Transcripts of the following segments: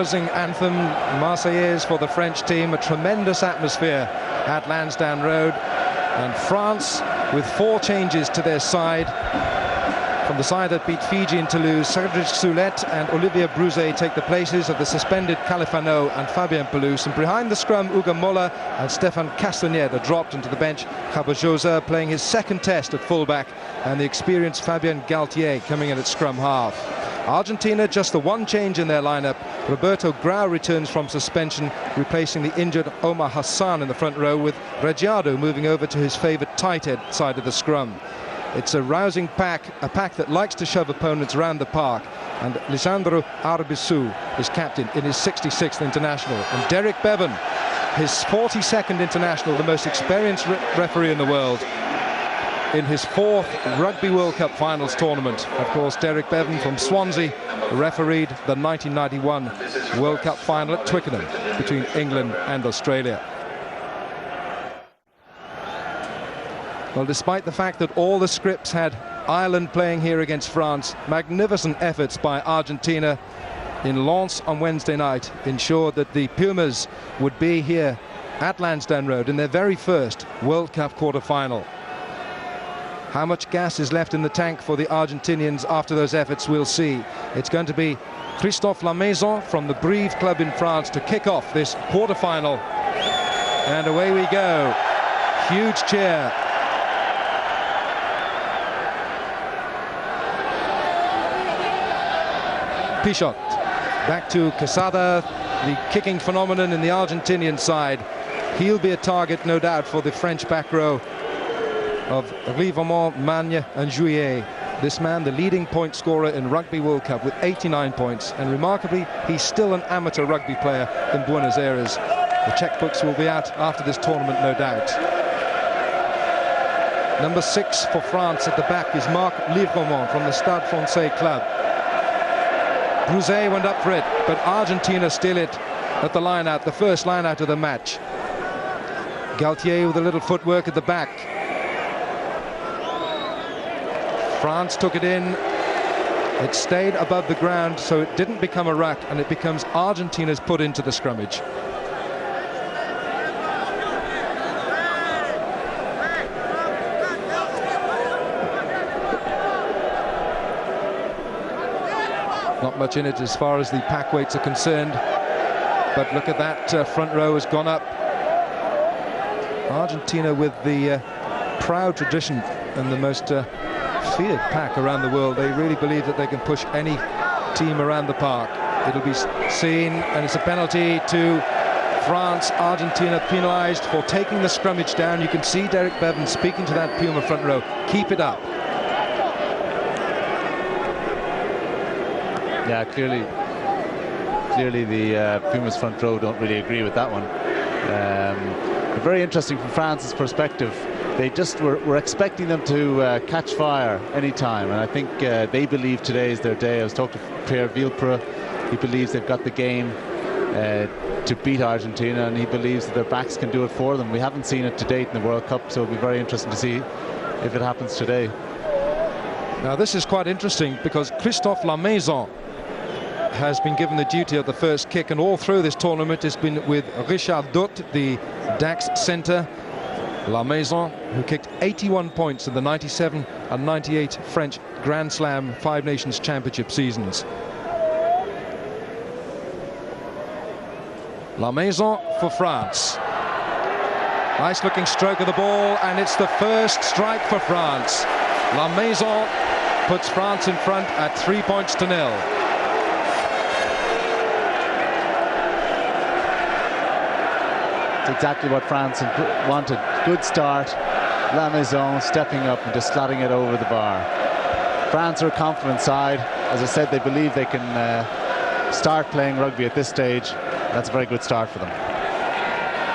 rousing anthem, Marseillaise, for the French team. A tremendous atmosphere at Lansdowne Road. And France, with 4 changes to their side. From the side that beat Fiji in Toulouse, Cédric Soulette and Olivier Brouzet take the places of the suspended Califano and Fabien Pelouse. And behind the scrum, Hugo Mola and Stéphane Castagnette are dropped into the bench. Rabajosa playing his second test at fullback, and the experienced Fabien Galtier coming in at scrum half. Argentina, just the 1 change in their lineup. Roberto Grau returns from suspension, replacing the injured Omar Hassan in the front row, with Reggiado moving over to his favourite tight head side of the scrum. It's a rousing pack, a pack that likes to shove opponents around the park. And Lisandro Arbizu is captain in his 66th international. And Derek Bevan, his 42nd international, the most experienced referee in the world, in his 4th Rugby World Cup finals tournament. Of course, Derek Bevan from Swansea refereed the 1991 World Cup final at Twickenham between England and Australia. Well, despite the fact that all the scripts had Ireland playing here against France, magnificent efforts by Argentina in Lens on Wednesday night ensured that the Pumas would be here at Lansdowne Road in their very first World Cup quarter-final. How much gas is left in the tank for the Argentinians after those efforts, we'll see. It's going to be Christophe Lamaison from the Brive club in France to kick off this quarter-final. And away we go. Huge cheer. Pichot back to Quesada, the kicking phenomenon in the Argentinian side. He'll be a target, no doubt, for the French back row of Rivemont, Magne and Juillet. This man, the leading point scorer in Rugby World Cup with 89 points, and remarkably, he's still an amateur rugby player in Buenos Aires. The checkbooks will be out after this tournament, no doubt. Number 6 for France at the back is Marc Livremont from the Stade Francais club. Brouzet went up for it, but Argentina still it at the line-out, the first line-out of the match. Galtier with a little footwork at the back. France took it in. It stayed above the ground, so it didn't become a ruck, and it becomes Argentina's put into the scrummage. Not much in it as far as the pack weights are concerned, but look at that, front row has gone up. Argentina with the proud tradition and the most feared pack around the world. They really believe that they can push any team around the park. It'll be seen, and it's a penalty to France. Argentina penalised for taking the scrummage down. You can see Derek Bevan speaking to that Puma front row. Keep it up. Yeah, clearly the Pumas front row don't really agree with that one. Very interesting from France's perspective. They just were expecting them to catch fire any time, and I think they believe today is their day. I was talking to Pierre Villepreux. He believes they've got the game to beat Argentina, and he believes that their backs can do it for them. We haven't seen it to date in the World Cup, so it'll be very interesting to see if it happens today. Now this is quite interesting because Christophe Lamaison has been given the duty of the first kick, and all through this tournament has been with Richard Dott, the Dax centre. Lamaison, who kicked 81 points in the 97 and 98 French Grand Slam Five Nations Championship seasons. Lamaison for France. Nice looking stroke of the ball, and it's the first strike for France. Lamaison puts France in front at 3 points to 0. It's exactly what France wanted. Good start. Lamaison stepping up and just slotting it over the bar. France are a confident side. As I said, they believe they can start playing rugby at this stage. That's a very good start for them.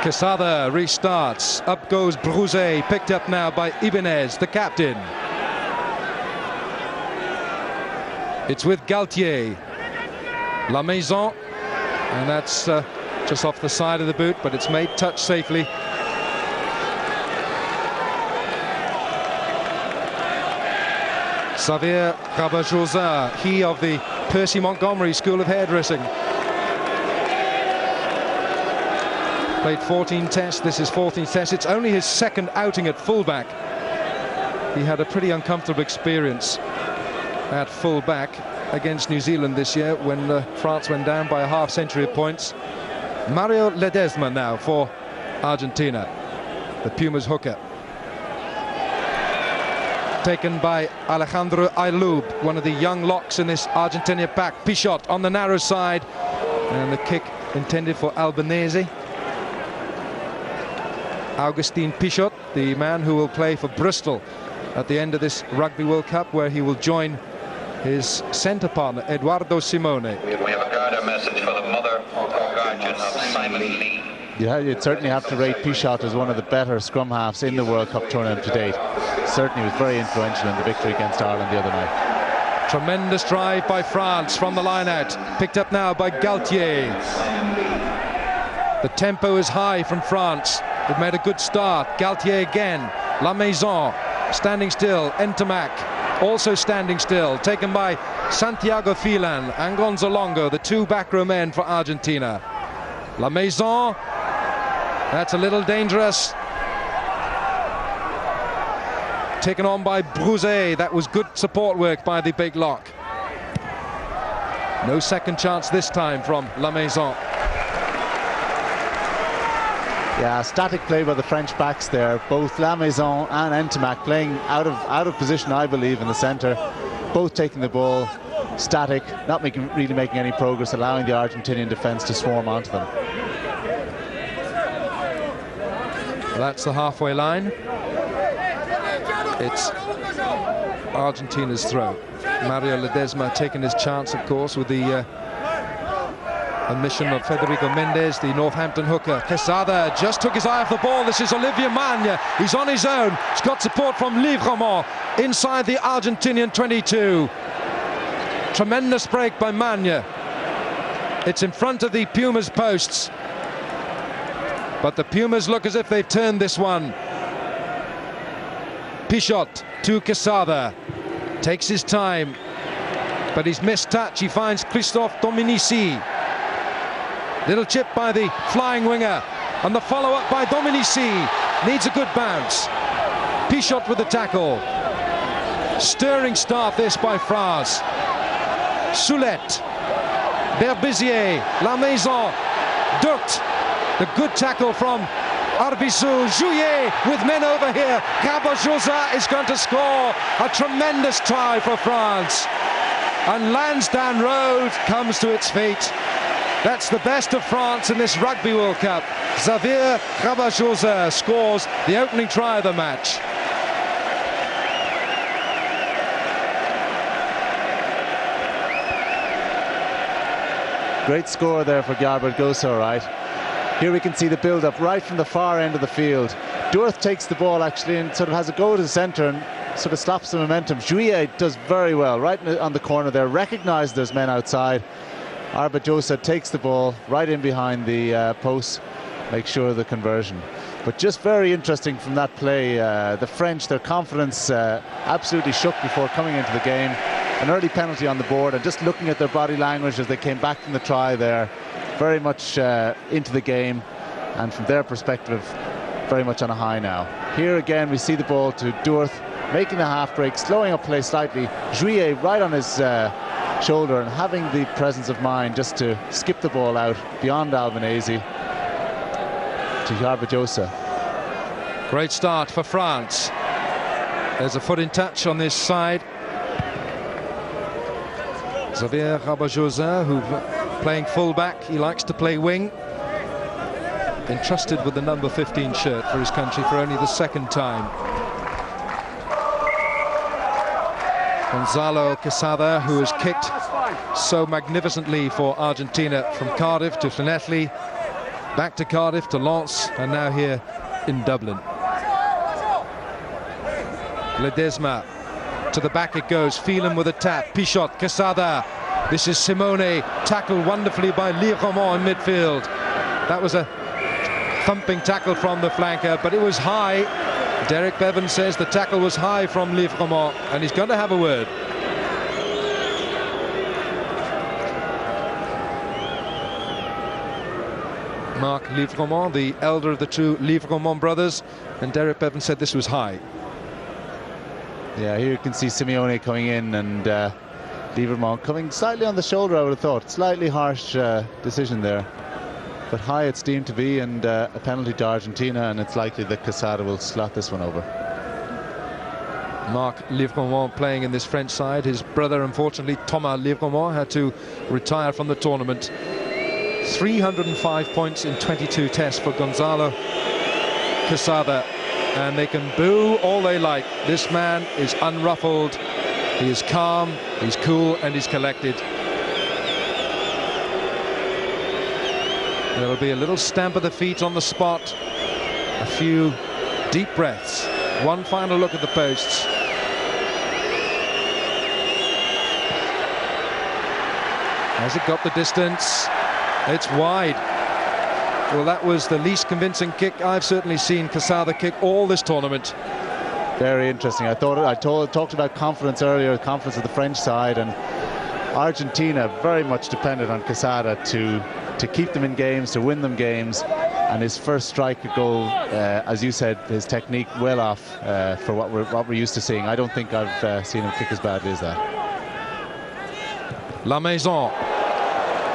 Quesada restarts. Up goes Brouzet, picked up now by Ibanez, the captain. It's with Galtier. Lamaison, and that's just off the side of the boot, but it's made touch safely. Xavier Rabajosa, he of the Percy Montgomery School of Hairdressing. Played 14 tests. This is 14th test. It's only his second outing at fullback. He had a pretty uncomfortable experience at fullback against New Zealand this year when France went down by a half-century of points. Mario Ledesma now for Argentina, the Pumas hooker. Taken by Alejandro Aylub, one of the young locks in this Argentina pack. Pichot on the narrow side, and the kick intended for Albanese. Augustin Pichot, the man who will play for Bristol at the end of this Rugby World Cup, where he will join his centre partner Eduardo Simone. We have a Garda message for the mother or guardian of Simon Lee. Yeah, you'd certainly have to rate Pichot as one of the better scrum halves in the World Cup tournament to date. Certainly was very influential in the victory against Ireland the other night. Tremendous drive by France from the line out. Picked up now by Galtier. The tempo is high from France. They've made a good start. Galtier again. La Maison standing still. Entamac also standing still. Taken by Santiago Filan and Gonzalongo, the two back row men for Argentina. La Maison. That's a little dangerous. Taken on by Brouzet. That was good support work by the big lock. No second chance this time from La Maison. Yeah, static play by the French backs there. Both La Maison and Entamac playing out of position, I believe, in the centre. Both taking the ball static, not really making any progress, allowing the Argentinian defence to swarm onto them. That's the halfway line. It's Argentina's throw. Mario Ledesma taking his chance, of course, with the admission of Federico Mendes, the Northampton hooker. Quesada just took his eye off the ball. This is Olivier Magne. He's on his own. He's got support from Livremont inside the Argentinian 22. Tremendous break by Magne. It's in front of the Pumas posts. But the Pumas look as if they've turned this one. Pichot to Quesada. Takes his time, but he's missed touch. He finds Christophe Dominici. Little chip by the flying winger, and the follow-up by Dominici. Needs a good bounce. Pichot with the tackle. Stirring start this by France. Soulette, Berbizier, La Maison, Durt. The good tackle from Arbizou. Jouillet with men over here. Rabajosa is going to score. A tremendous try for France. And Lansdowne Road comes to its feet. That's the best of France in this Rugby World Cup. Xavier Rabajosa scores the opening try of the match. Great score there for Garbajosa, right? Here we can see the build-up right from the far end of the field. Durth takes the ball actually and sort of has a go to the centre and sort of stops the momentum. Juillet does very well right on the corner there, recognised there's men outside. Arbajosa takes the ball right in behind the post, makes sure of the conversion. But just very interesting from that play. The French, their confidence absolutely shook before coming into the game. An early penalty on the board, and just looking at their body language as they came back from the try there, very much into the game, and from their perspective very much on a high now. Here again we see the ball to Durth, making the half break, slowing up play slightly. Juillet right on his shoulder and having the presence of mind just to skip the ball out beyond Albanese to Garbajosa. Great start for France. There's a foot in touch on this side. Xavier Rabajosa, who playing fullback, he likes to play wing. Entrusted with the number 15 shirt for his country for only the second time. Gonzalo Quesada, who has kicked so magnificently for Argentina from Cardiff to Llanelli, back to Cardiff to Lens, and now here in Dublin. Ledesma, to the back it goes, Phelan with a tap, Pichot, Quesada. This is Simone, tackled wonderfully by Livremont in midfield. That was a thumping tackle from the flanker, but it was high. Derek Bevan says the tackle was high from Livremont, and he's going to have a word. Marc Livremont, the elder of the two Livremont brothers, and Derek Bevan said this was high. Yeah, here you can see Simeone coming in, and Livremont coming slightly on the shoulder, I would have thought. Slightly harsh decision there. But high it's deemed to be, and a penalty to Argentina, and it's likely that Quesada will slot this one over. Marc Livremont playing in this French side. His brother, unfortunately, Thomas Livremont, had to retire from the tournament. 305 points in 22 tests for Gonzalo Quesada, and they can boo all they like. This man is unruffled, he is calm, he's cool, and he's collected. There'll be a little stamp of the feet on the spot, a few deep breaths, one final look at the posts. Has it got the distance? It's wide. Well, that was the least convincing kick I've certainly seen Quesada kick all this tournament. Very interesting. I talked about confidence earlier, confidence of the French side, and Argentina very much depended on Quesada to keep them in games, to win them games, and his first strike goal, as you said, his technique well off for what we're used to seeing. I don't think I've seen him kick as badly as that. La Maison,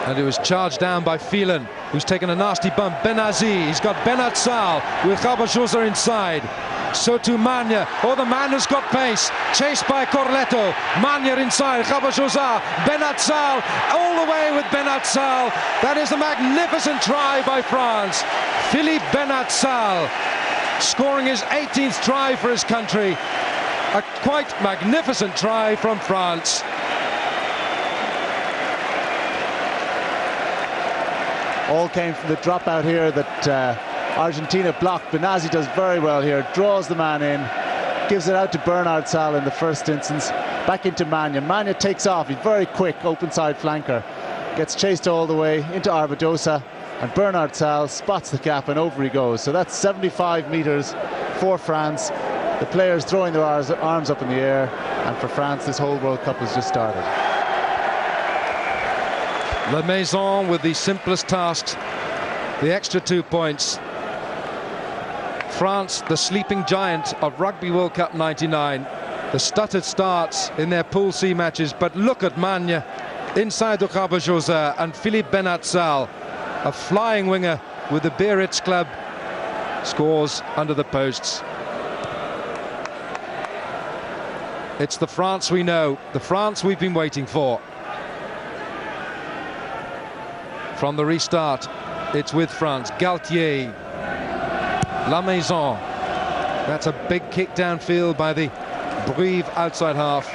and it was charged down by Phelan, who's taken a nasty bump. Benazi, he's got Benatsal with Rabajosa inside. So to Magna. Oh, the man has got pace. Chased by Corletto. Magna inside. Rabajosa. Benatsal. All the way with Benatsal. That is a magnificent try by France. Philippe Benatsal scoring his 18th try for his country. A quite magnificent try from France. All came from the dropout here that Argentina blocked. Benazi does very well here, draws the man in, gives it out to Bernard Sal in the first instance, back into Magna. Magna takes off, he's very quick, open side flanker, gets chased all the way into Arbadosa, and Bernard Sal spots the gap and over he goes. So that's 75 metres for France. The players throwing their arms up in the air, and for France this whole World Cup has just started. La Maison with the simplest tasks, the extra 2 points. France, the sleeping giant of Rugby World Cup 99. The stuttered starts in their Pool C matches, but look at Magna inside the Rabajosa and Philippe Benatsal, a flying winger with the Biarritz club, scores under the posts. It's the France we know, the France we've been waiting for. From the restart, it's with France. Galtier, La Maison. That's a big kick downfield by the Brive outside half,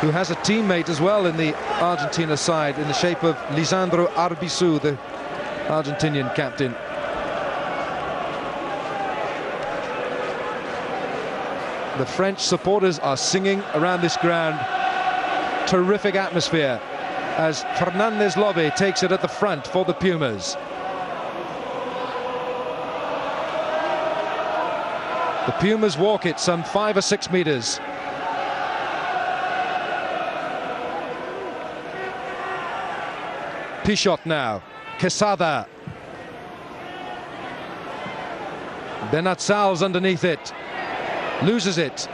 who has a teammate as well in the Argentina side in the shape of Lisandro Arbizu, the Argentinian captain. The French supporters are singing around this ground. Terrific atmosphere as Fernandez Lobbe takes it at the front for the Pumas. The Pumas walk it some 5 or 6 meters. Pichot now. Quesada. Benatsal's underneath it. Loses it.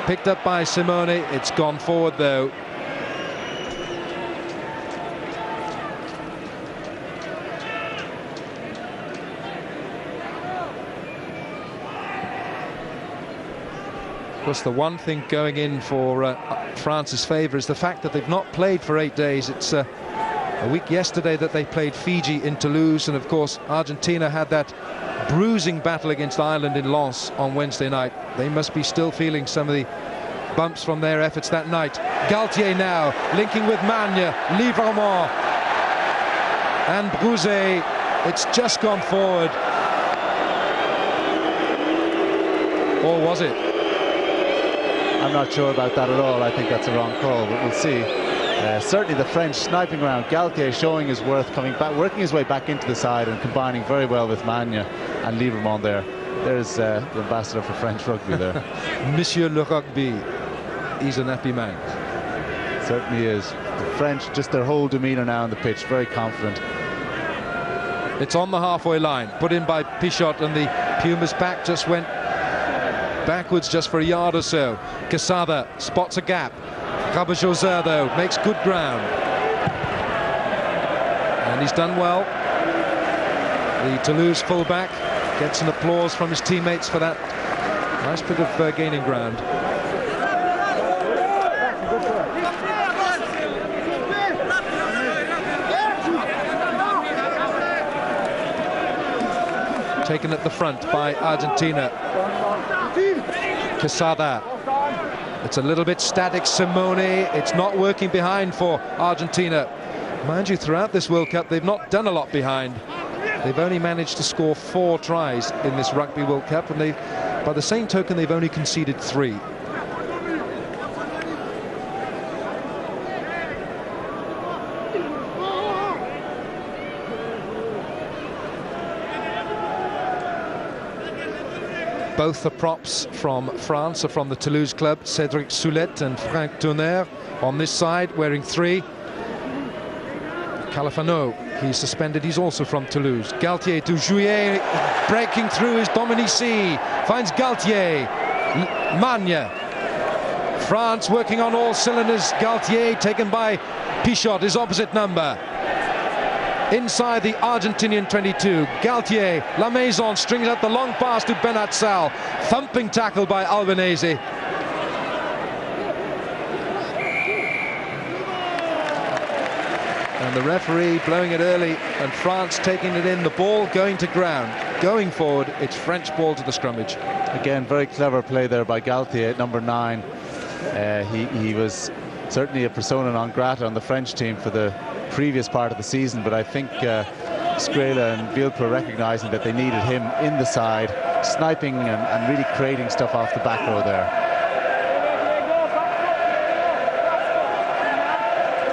Picked up by Simone. It's gone forward though. Of course, the one thing going in for France's favour is the fact that they've not played for 8 days. It's a week yesterday that they played Fiji in Toulouse, and of course Argentina had that bruising battle against Ireland in Lens on Wednesday night. They must be still feeling some of the bumps from their efforts that night. Galtier now linking with Magna, Livremont and Brouzet. It's just gone forward. Or was it? I'm not sure about that at all. I think that's a wrong call, but we'll see. Certainly the French sniping around. Galtier showing his worth, coming back, working his way back into the side and combining very well with Magna and Livremont there. There's the ambassador for French rugby there. Monsieur le Rugby. He's an happy man. Certainly is. The French, just their whole demeanour now on the pitch, very confident. It's on the halfway line, put in by Pichot, and the Pumas' back just went backwards just for a yard or so. Quesada spots a gap. Rabajosa, though, makes good ground. And he's done well. The Toulouse fullback gets an applause from his teammates for that nice bit of gaining ground. Taken at the front by Argentina. Quesada. It's a little bit static, Simone. It's not working behind for Argentina. Mind you, throughout this World Cup, they've not done a lot behind. They've only managed to score 4 tries in this Rugby World Cup, and by the same token, they've only conceded 3. Both the props from France are from the Toulouse club, Cédric Soulette and Franck Tonnerre. On this side, wearing 3. Califano, he's suspended, he's also from Toulouse. Galtier to Jouyer, breaking through is Dominici, finds Galtier. Magne. France working on all cylinders. Galtier taken by Pichot, his opposite number. Inside the Argentinian 22, Galtier, La Maison strings out the long pass to Benatsal. Thumping tackle by Albanese. And the referee blowing it early, and France taking it in, the ball going to ground. Going forward, it's French ball to the scrummage. Again, very clever play there by Galtier at number 9. He was certainly a persona non grata on the French team for the previous part of the season, but I think Skrela and Villepin recognising that they needed him in the side, sniping and really creating stuff off the back row there.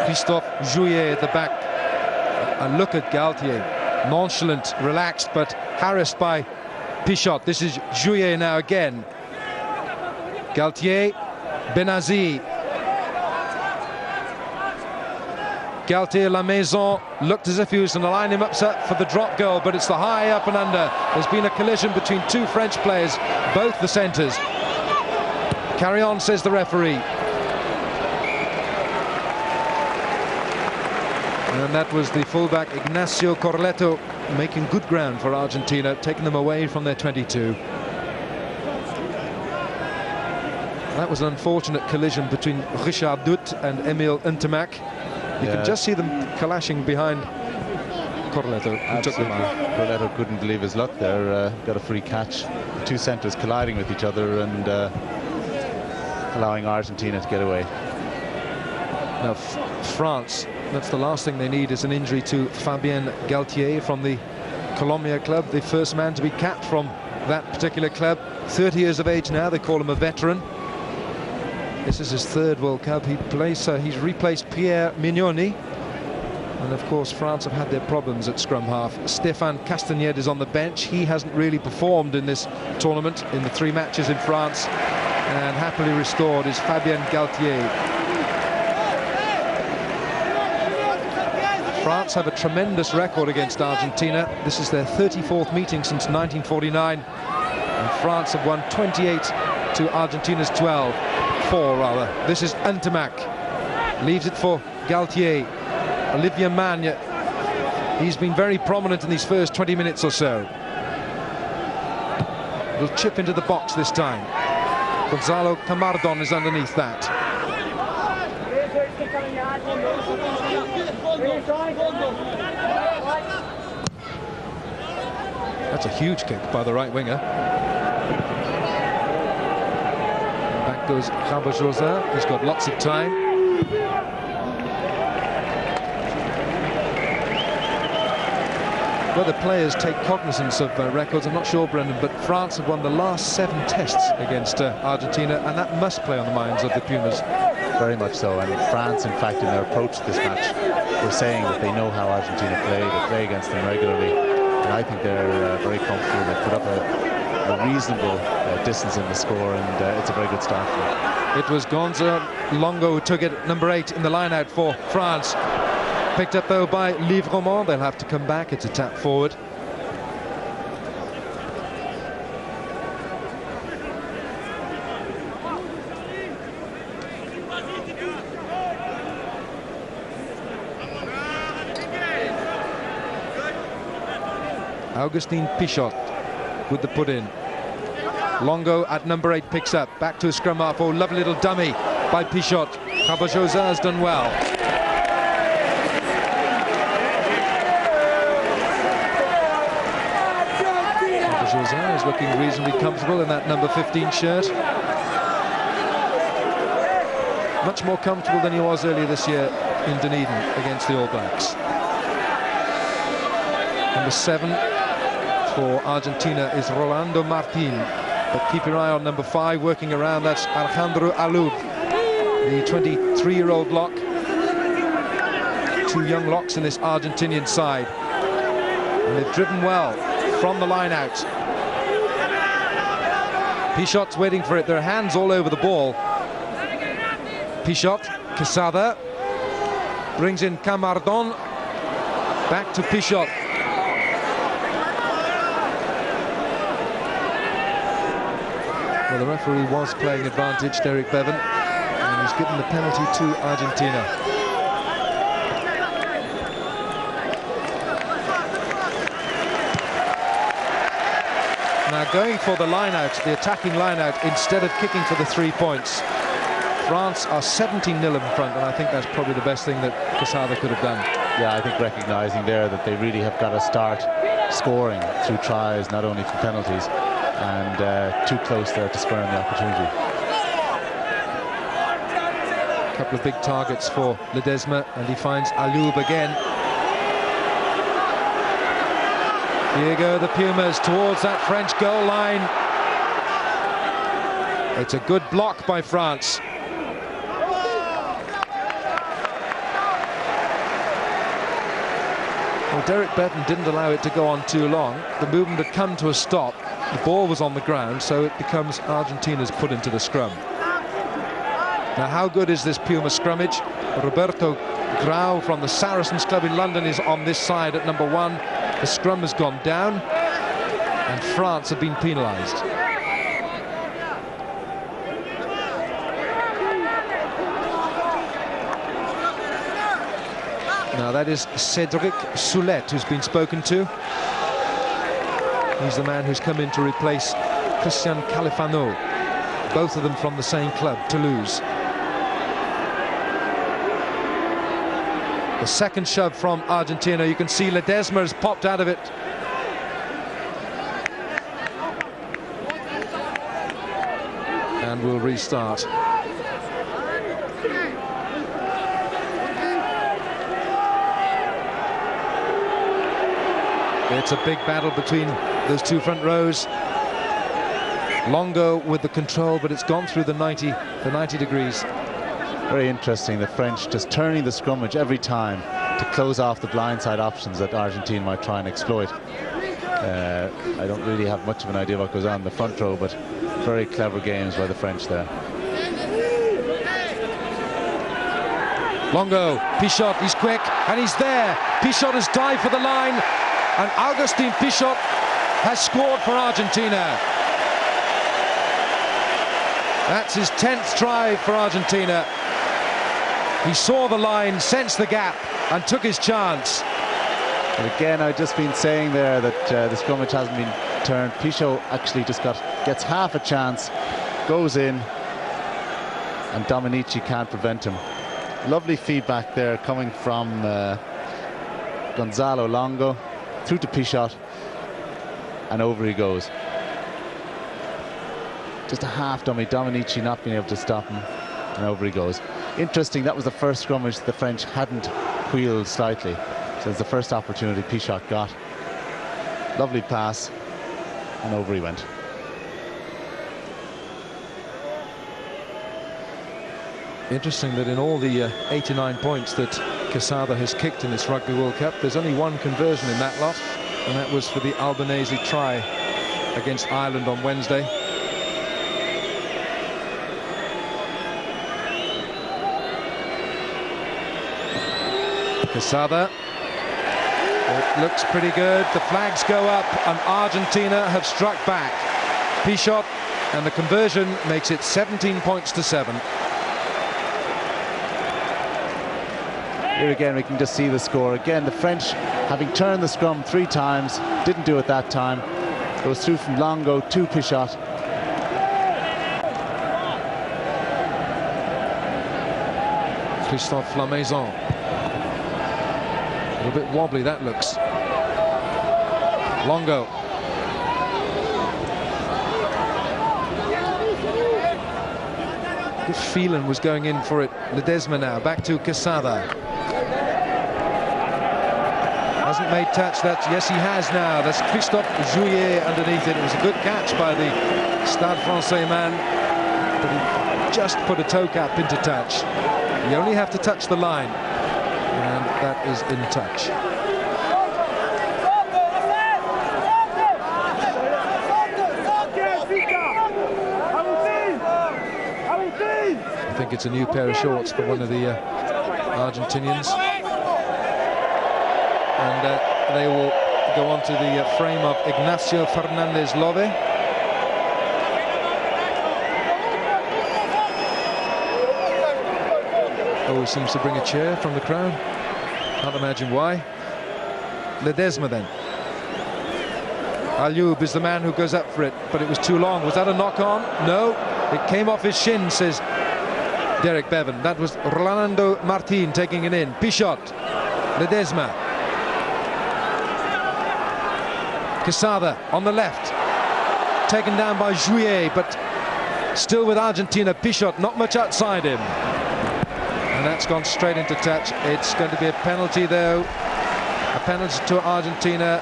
Christophe Jouyer at the back. And look at Galtier, nonchalant, relaxed, but harassed by Pichot. This is Jouyer now again. Galtier, Benazi. Galtier, La Maison looked as if he was going to line him up for the drop goal, but it's the high up and under. There's been a collision between 2 French players, both the centres. Carry on, says the referee. And that was the fullback Ignacio Corletto making good ground for Argentina, taking them away from their 22. That was an unfortunate collision between Richard Dut and Emile Ntemak. You can just see them clashing behind Corletto, who took them out. Corletto couldn't believe his luck there. Got a free catch. The 2 centres colliding with each other and allowing Argentina to get away. Now France, that's the last thing they need, is an injury to Fabien Galtier from the Colombia club, the first man to be capped from that particular club. 30 years of age now, they call him a veteran. This is his 3rd World Cup. He's replaced Pierre Mignoni. And of course, France have had their problems at scrum half. Stéphane Castagnette is on the bench. He hasn't really performed in this tournament in the 3 matches in France. And happily restored is Fabien Galtier. France have a tremendous record against Argentina. This is their 34th meeting since 1949. And France have won 28 to Argentina's 12. 4 rather. This is Ntemak. Leaves it for Galtier. Olivier Magne. He's been very prominent in these first 20 minutes or so. Will chip into the box this time. Gonzalo Camardon is underneath that. That's a huge kick by the right winger. Back goes Rabajosa. He's got lots of time. Whether players take cognizance of records, I'm not sure, Brendan, but France have won the last 7 tests against Argentina, and that must play on the minds of the Pumas. Very much so, and France, in fact, in their approach to this match, were saying that they know how Argentina play, they play against them regularly, and I think they're very comfortable. They put up a reasonable distance in the score, and it's a very good start for them. It was Gonza Longo who took it, number 8 in the line-out for France. Picked up though by Livrement. They'll have to come back. It's a tap forward. Augustin Pichot with the put in. Longo at number 8 picks up. Back to a scrum half. Oh, lovely little dummy by Pichot. Rabajosa has done well. Rabajosa is looking reasonably comfortable in that number 15 shirt. Much more comfortable than he was earlier this year in Dunedin against the All Blacks. Number 7 for Argentina is Rolando Martin. But keep your eye on number 5 working around. That's Alejandro Alub, the 23-year-old lock. 2 young locks in this Argentinian side. And they've driven well from the line out. Pichot's waiting for it. There are hands all over the ball. Pichot, Quesada, brings in Camardon. Back to Pichot. Well, the referee was playing advantage, Derek Bevan, and he's given the penalty to Argentina. Now going for the line-out, the attacking line-out, instead of kicking for the 3 points. France are 17-0 in front, and I think that's probably the best thing that Quesada could have done. Yeah, I think recognising there that they really have got to start scoring through tries, not only from penalties. And too close there to spurn the opportunity. A couple of big targets for Ledesma, and he finds Alub again. Here go the Pumas towards that French goal line. It's a good block by France. Well, Derek Bevan didn't allow it to go on too long. The movement had come to a stop. The ball was on the ground, so it becomes Argentina's put into the scrum. Now, how good is this Puma scrummage? Roberto Grau from the Saracens Club in London is on this side at number 1. The scrum has gone down, and France have been penalised. Now, that is Cédric Soulette who's been spoken to. He's the man who's come in to replace Christian Califano, both of them from the same club, Toulouse. The second shove from Argentina. You can see Ledesma has popped out of it. And we'll restart. It's a big battle between those 2 front rows. Longo with the control, but it's gone through the 90 degrees. Very interesting, the French just turning the scrummage every time to close off the blindside options that Argentina might try and exploit. I don't really have much of an idea what goes on in the front row, but very clever games by the French there. Longo, Pichot, he's quick, and he's there. Pichot has dived for the line, and Augustin Pichot has scored for Argentina. That's his 10th try for Argentina. He saw the line, sensed the gap, and took his chance. And again, I've just been saying there that the scrummage hasn't been turned. Pichot actually just gets half a chance, goes in, and Dominici can't prevent him. Lovely feedback there coming from Gonzalo Longo, through to Pichot, and over he goes. Just a half dummy, Dominici not being able to stop him, and over he goes. Interesting, that was the first scrummage the French hadn't wheeled slightly. So it's the first opportunity Pichot got. Lovely pass, and over he went. Interesting that in all the 89 points that Quesada has kicked in this Rugby World Cup, there's only one conversion in that lot, and that was for the Albanese try against Ireland on Wednesday. Quesada. It looks pretty good. The flags go up and Argentina have struck back. Pichot, and the conversion makes it 17 points to 7. Here again we can just see the score. Again, the French, having turned the scrum 3 times, didn't do it that time. Goes through from Longo to Pichot. Christophe Lamaison. A little bit wobbly that looks. Longo. Good feeling was going in for it. Ledesma now, back to Quesada. Hasn't made touch, that's, yes he has now. That's Christophe Jouillet underneath it. It was a good catch by the Stade Francais man, but he just put a toe cap into touch. You only have to touch the line, and that is in touch. I think it's a new pair of shorts for one of the Argentinians. And they will go on to the frame of Ignacio Fernandez Love. Always seems to bring a chair from the crowd. Can't imagine why. Ledesma then. Alioub is the man who goes up for it, but it was too long. Was that a knock-on? No, it came off his shin, says Derek Bevan. That was Rolando Martin taking it in. Pichot, Ledesma. Quesada on the left, taken down by Jouillet, but still with Argentina. Pichot not much outside him, and that's gone straight into touch. It's going to be a penalty though, a penalty to Argentina.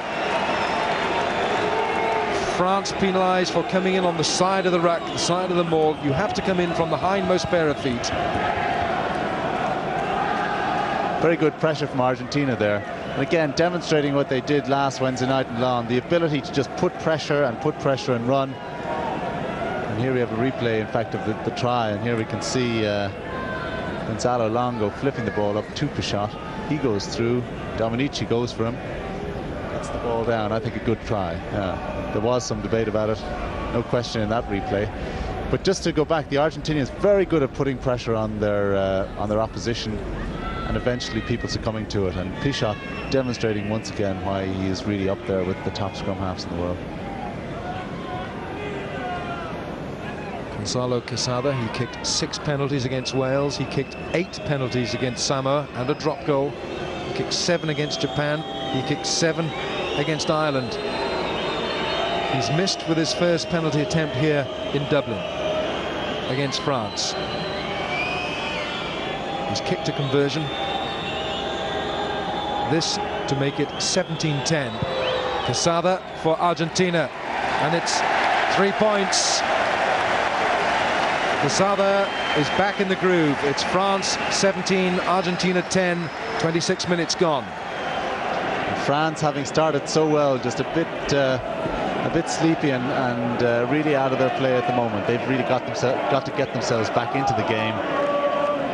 France penalised for coming in on the side of the ruck, the side of the maul. You have to come in from the hindmost pair of feet. Very good pressure from Argentina there. And again, demonstrating what they did last Wednesday night in Laon, the ability to just put pressure and run. And here we have a replay, in fact, of the try, and here we can see Gonzalo Longo flipping the ball up to Pichot. He goes through, Dominici goes for him, gets the ball down. I think a good try. There was some debate about it, no question in that replay. But just to go back, the Argentinians very good at putting pressure on their opposition, and eventually people succumbing to it. And Pichot demonstrating once again why he is really up there with the top scrum halves in the world. Gonzalo Quesada, he kicked 6 penalties against Wales. He kicked 8 penalties against Samoa and a drop goal. He kicked 7 against Japan. He kicked 7 against Ireland. He's missed with his first penalty attempt here in Dublin against France. He's kicked a conversion. This to make it 17-10. Quesada for Argentina, and it's 3 points. Quesada is back in the groove. It's France 17, Argentina 10, 26 minutes gone. France, having started so well, just a bit sleepy and really out of their play at the moment. They've really got to get themselves back into the game.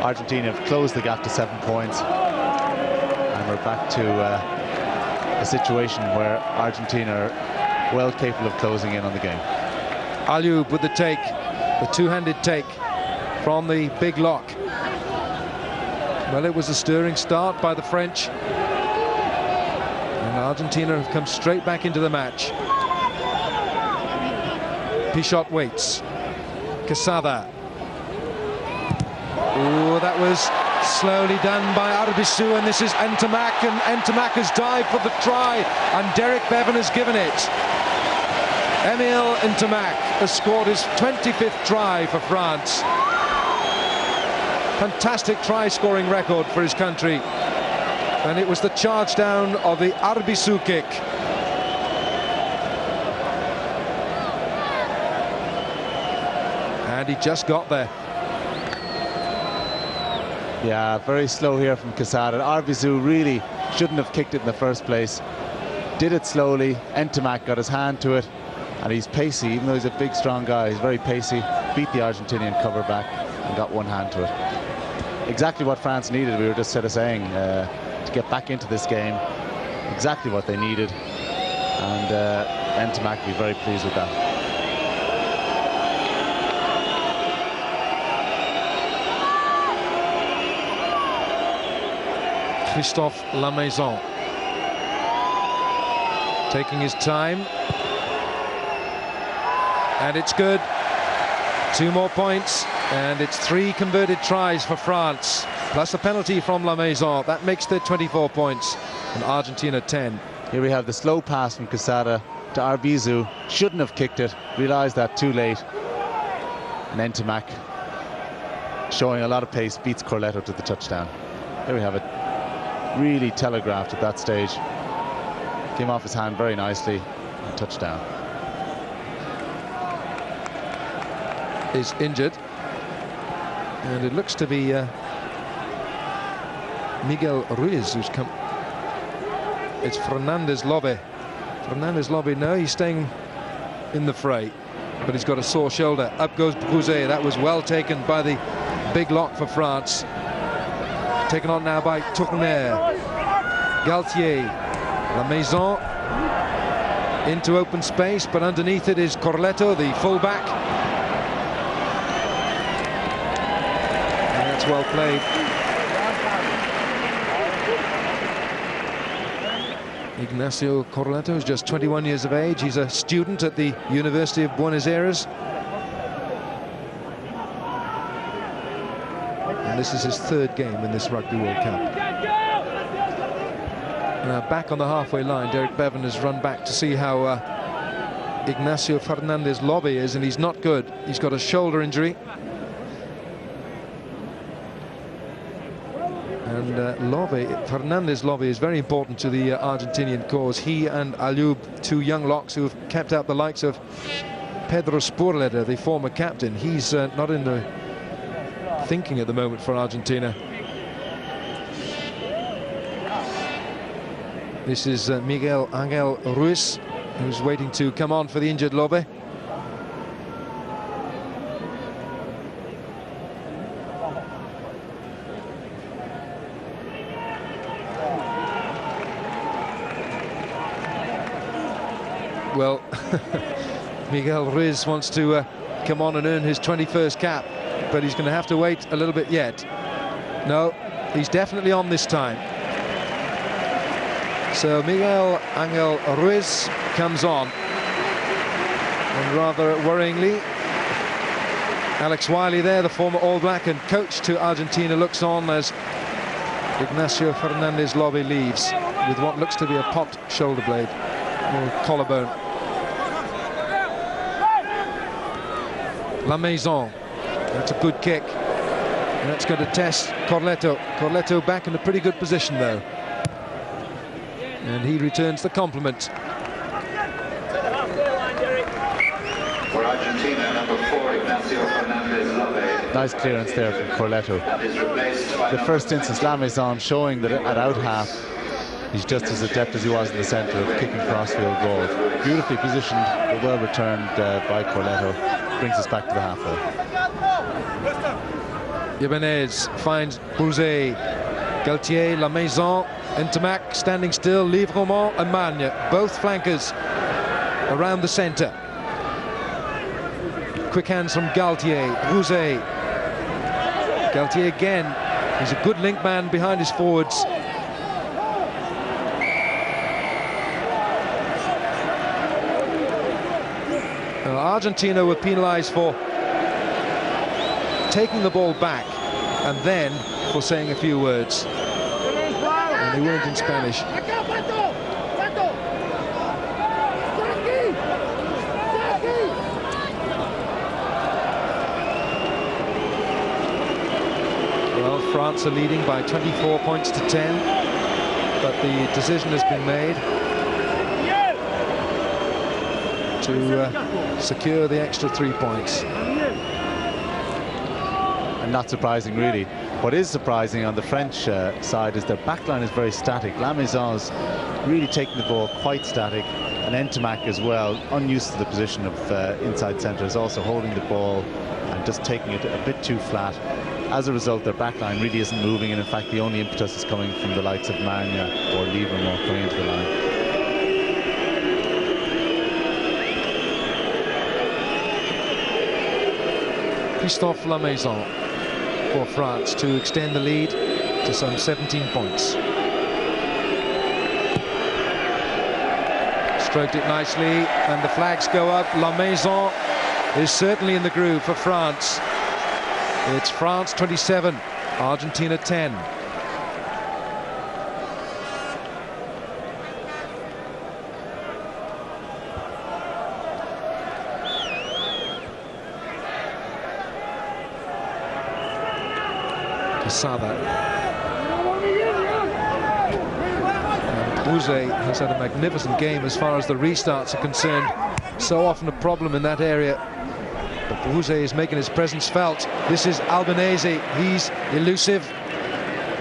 Argentina have closed the gap to 7 points, and we're back to a situation where Argentina are well capable of closing in on the game. Alioub with the take, the two-handed take from the big lock. Well, it was a stirring start by the French, and Argentina have come straight back into the match. Pichot waits. Quesada. Oh, that was slowly done by Arbizu, and this is Ntamak, and Ntamak has dived for the try, and Derek Bevan has given it. Emile Ntamak has scored his 25th try for France. Fantastic try-scoring record for his country, and it was the charge down of the Arbizu kick. And he just got there. Yeah, very slow here from Quesada. Arbizu really shouldn't have kicked it in the first place. Did it slowly. Ntamak got his hand to it, and he's pacey. Even though he's a big, strong guy, he's very pacey. Beat the Argentinian cover back and got one hand to it. Exactly what France needed. We were just sort of saying to get back into this game. Exactly what they needed, and Ntamack will be very pleased with that. Christophe Lamaison taking his time, and it's good. 2 more points, and it's 3 converted tries for France, plus a penalty from Lamaison. That makes the 24 points, and Argentina 10. Here we have the slow pass from Quesada to Arbizu. Shouldn't have kicked it, realised that too late. And Ntamack, showing a lot of pace, beats Corletto to the touchdown. There we have it. Really telegraphed at that stage. Came off his hand very nicely. And touchdown. Is injured, and it looks to be Miguel Ruiz who's come. It's Fernandez Lobbe. Fernandez Lobbe, no, he's staying in the fray, but he's got a sore shoulder. Up goes Brouzet. That was well taken by the big lock for France. Taken on now by Tournaire. Galtier. Lamaison into open space, but underneath it is Corletto, the fullback. And that's well played. Ignacio Corletto is just 21 years of age. He's a student at the University of Buenos Aires. And this is his 3rd game in this Rugby World Cup. Now back on the halfway line, Derek Bevan has run back to see how Ignacio Fernandez Lobbe is, and he's not good. He's got a shoulder injury. And Fernandez Lobbe is very important to the Argentinian cause. He and Ayoub, 2 young locks who have kept out the likes of Pedro Spurleder, the former captain. He's not in the thinking at the moment for Argentina. This is Miguel Angel Ruiz, who's waiting to come on for the injured Lobbe. Well, Miguel Ruiz wants to come on and earn his 21st cap, but he's going to have to wait a little bit yet. No, he's definitely on this time. So Miguel Angel Ruiz comes on, and rather worryingly, Alex Wiley there, the former All Black and coach to Argentina, looks on as Ignacio Fernandez Lobbe leaves with what looks to be a popped shoulder blade or collarbone. Lamaison, that's a good kick, and that's going to test Corletto. Corletto back in a pretty good position though, and he returns the compliment. For Argentina, number 4, Ignacio Fernandez Lobbe. Nice clearance there from Corletto. The first instance, Lamaison showing that at out half he's just as adept as he was in the centre of kicking crossfield goals. Beautifully positioned, but well returned by Corletto. Brings us back to the halfway. Ibanez finds Brouzet. Galtier, Lamaison, Ntamack standing still, Livremont and Magne, both flankers around the centre. Quick hands from Galtier. Brouzet. Galtier again. He's a good link man behind his forwards. Argentina were penalised for taking the ball back and then for saying a few words, and they weren't in Spanish. Well, France are leading by 24 points to 10, but the decision has been made to secure the extra 3 points. And not surprising, really. What is surprising on the French side is their backline is very static. Lamaison's really taking the ball quite static, and Ntamack as well, unused to the position of inside centre, is also holding the ball and just taking it a bit too flat. as a result, their back line really isn't moving, and in fact the only impetus is coming from the likes of Magna or Livermore coming into the line. Christophe Lamaison for France to extend the lead to some 17 points. Stroked it nicely, and the flags go up. Lamaison is certainly in the groove for France. It's France 27, Argentina 10. Quesada. Bouze has had a magnificent game as far as the restarts are concerned. So often a problem in that area. But Bouze is making his presence felt. This is Albanese. He's elusive,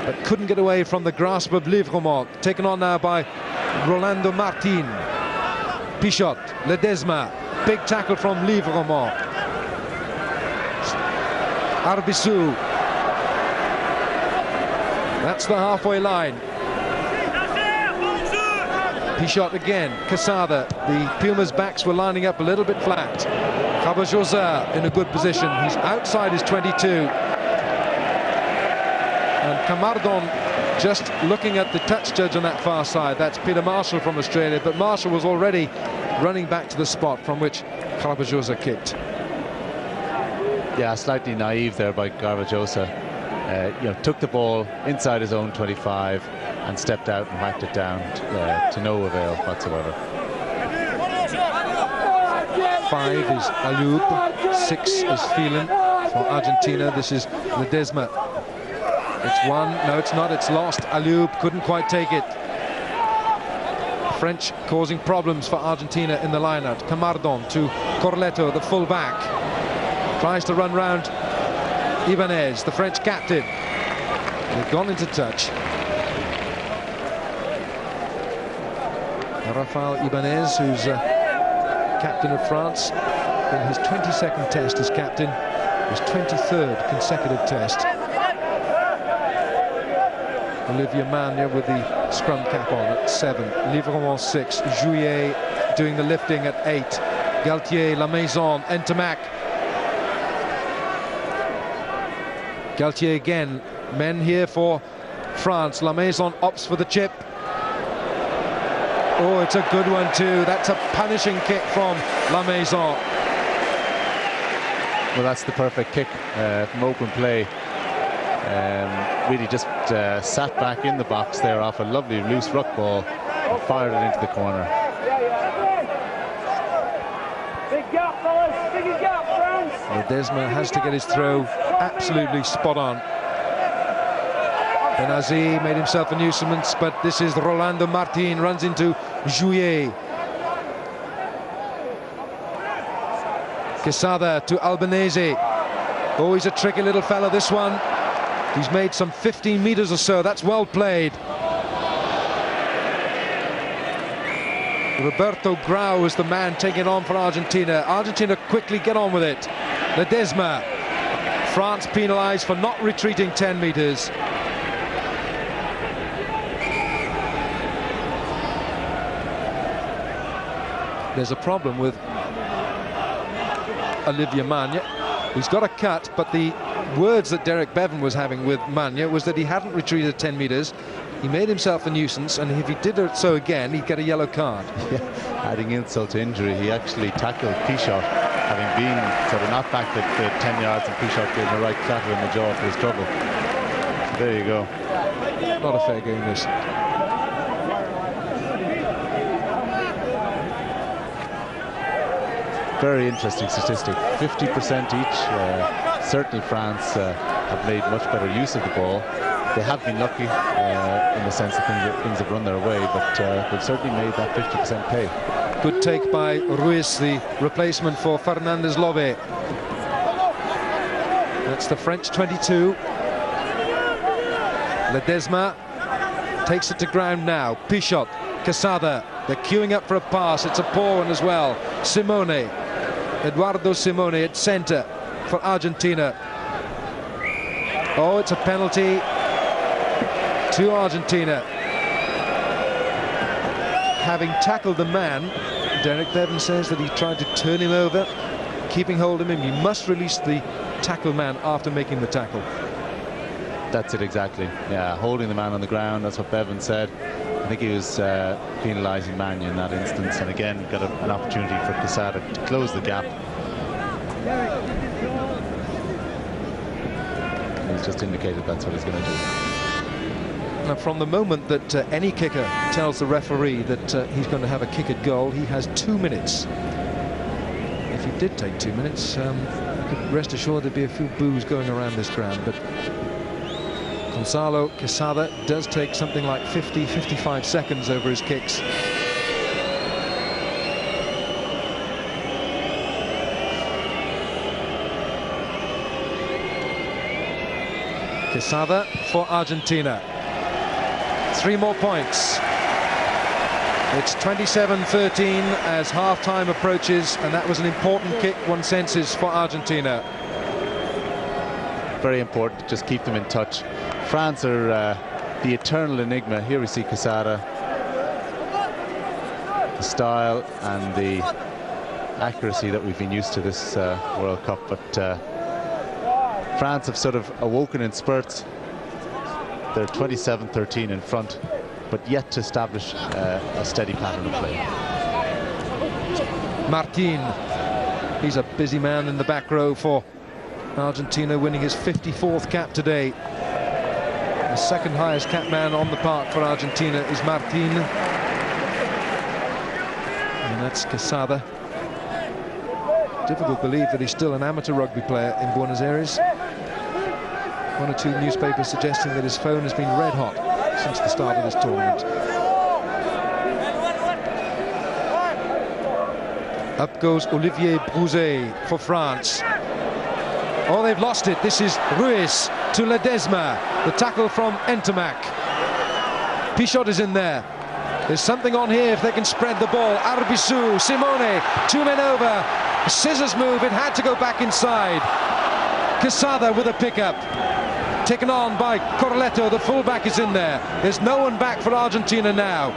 but couldn't get away from the grasp of Livremont. Taken on now by Rolando Martin. Pichot, Ledesma. Big tackle from Livremont. Arbizu. That's the halfway line. Pichot again. Quesada. The Pumas' backs were lining up a little bit flat. Cabajosa in a good position. He's outside his 22. And Camardon just looking at the touch judge on that far side. That's Peter Marshall from Australia. But Marshall was already running back to the spot from which Cabajosa kicked. Yeah, slightly naive there by Garbajosa. Took the ball inside his own 25 and stepped out and whacked it down to no avail whatsoever. 5 is Ayoub, 6 is Phelan for Argentina. This is Ledesma. It's 1, no it's not, it's lost. Ayoub couldn't quite take it. French causing problems for Argentina in the line-out. Camardon to Corletto, the full-back. Tries to run round Ibanez, the French captain. They've gone into touch. Rafael Ibanez, who's captain of France in his 22nd test as captain, his 23rd consecutive test. Olivier Magne with the scrum cap on at 7. Livremont 6. Jouillet doing the lifting at 8. Galtier, Lamaison, Entamac. Galtier again. Men here for France. Lamaison opts for the chip. Oh, it's a good one too. That's a punishing kick from Lamaison. Well, that's the perfect kick from open play. Really just sat back in the box there off a lovely loose ruck ball and fired it into the corner. Big gap, fellas. Big gap, France. Ledesma has to get his throw absolutely spot on. Benazi made himself a nuisance, but this is Rolando Martin, runs into Jouillet. Quesada to Albanese. Oh, he's a tricky little fella, this one. He's made some 15 meters or so. That's well played. Roberto Grau is the man taking it on for Argentina. Argentina quickly get on with it. Ledesma. France penalised for not retreating 10 meters. There's a problem with Olivier Magne. He's got a cut, but the words that Derek Bevan was having with Magne was that he hadn't retreated 10 meters. He made himself a nuisance, and if he did it so again, he'd get a yellow card. Yeah, adding insult to injury, he actually tackled Pichot, having been sort of knocked back the 10 yards, and Pichot gave him a right clatter in the jaw for his trouble. So there you go. Not a fair game, this. Very interesting statistic. 50% each. Certainly France have made much better use of the ball. They have been lucky in the sense that things have run their way, but they've certainly made that 50% pay. Good take by Ruiz, the replacement for Fernandez Lobe. That's the French 22. Ledesma takes it to ground now. Pichot, Quesada, they're queuing up for a pass. It's a poor one as well. Simone, Eduardo Simone at centre for Argentina. Oh, it's a penalty to Argentina. Having tackled the man, Derek Bevan says that he tried to turn him over, keeping hold of him. You must release the tackle man after making the tackle. That's it exactly. Yeah, holding the man on the ground. That's what Bevan said. I think he was penalising Manu in that instance, and again got an opportunity for Quesada to close the gap. He's just indicated that's what he's going to do. Now, from the moment that any kicker tells the referee that he's going to have a kick at goal, he has 2 minutes. If he did take 2 minutes, you could rest assured there'd be a few boos going around this ground. But Gonzalo Quesada does take something like 50-55 seconds over his kicks. Quesada for Argentina. 3 more points. It's 27-13 as half-time approaches, and that was an important kick, one senses, for Argentina. Very important to just keep them in touch. France are the eternal enigma. Here we see Quesada. The style and the accuracy that we've been used to this World Cup, but France have sort of awoken in spurts. They're 27-13 in front, but yet to establish a steady pattern of play. Martin, he's a busy man in the back row for Argentina, winning his 54th cap today. The second highest cap man on the park for Argentina is Martin. And that's Quesada. Difficult to believe that he's still an amateur rugby player in Buenos Aires. 1 or 2 newspapers suggesting that his phone has been red hot since the start of this tournament. Up goes Olivier Brouzet for France. Oh, they've lost it. This is Ruiz to Ledesma. The tackle from Entermac. Pichot is in there. There's something on here if they can spread the ball. Arbizu, Simone, 2 men over. A scissors move, it had to go back inside. Quesada with a pickup. Taken on by Corletto, the fullback is in there. There's no one back for Argentina now.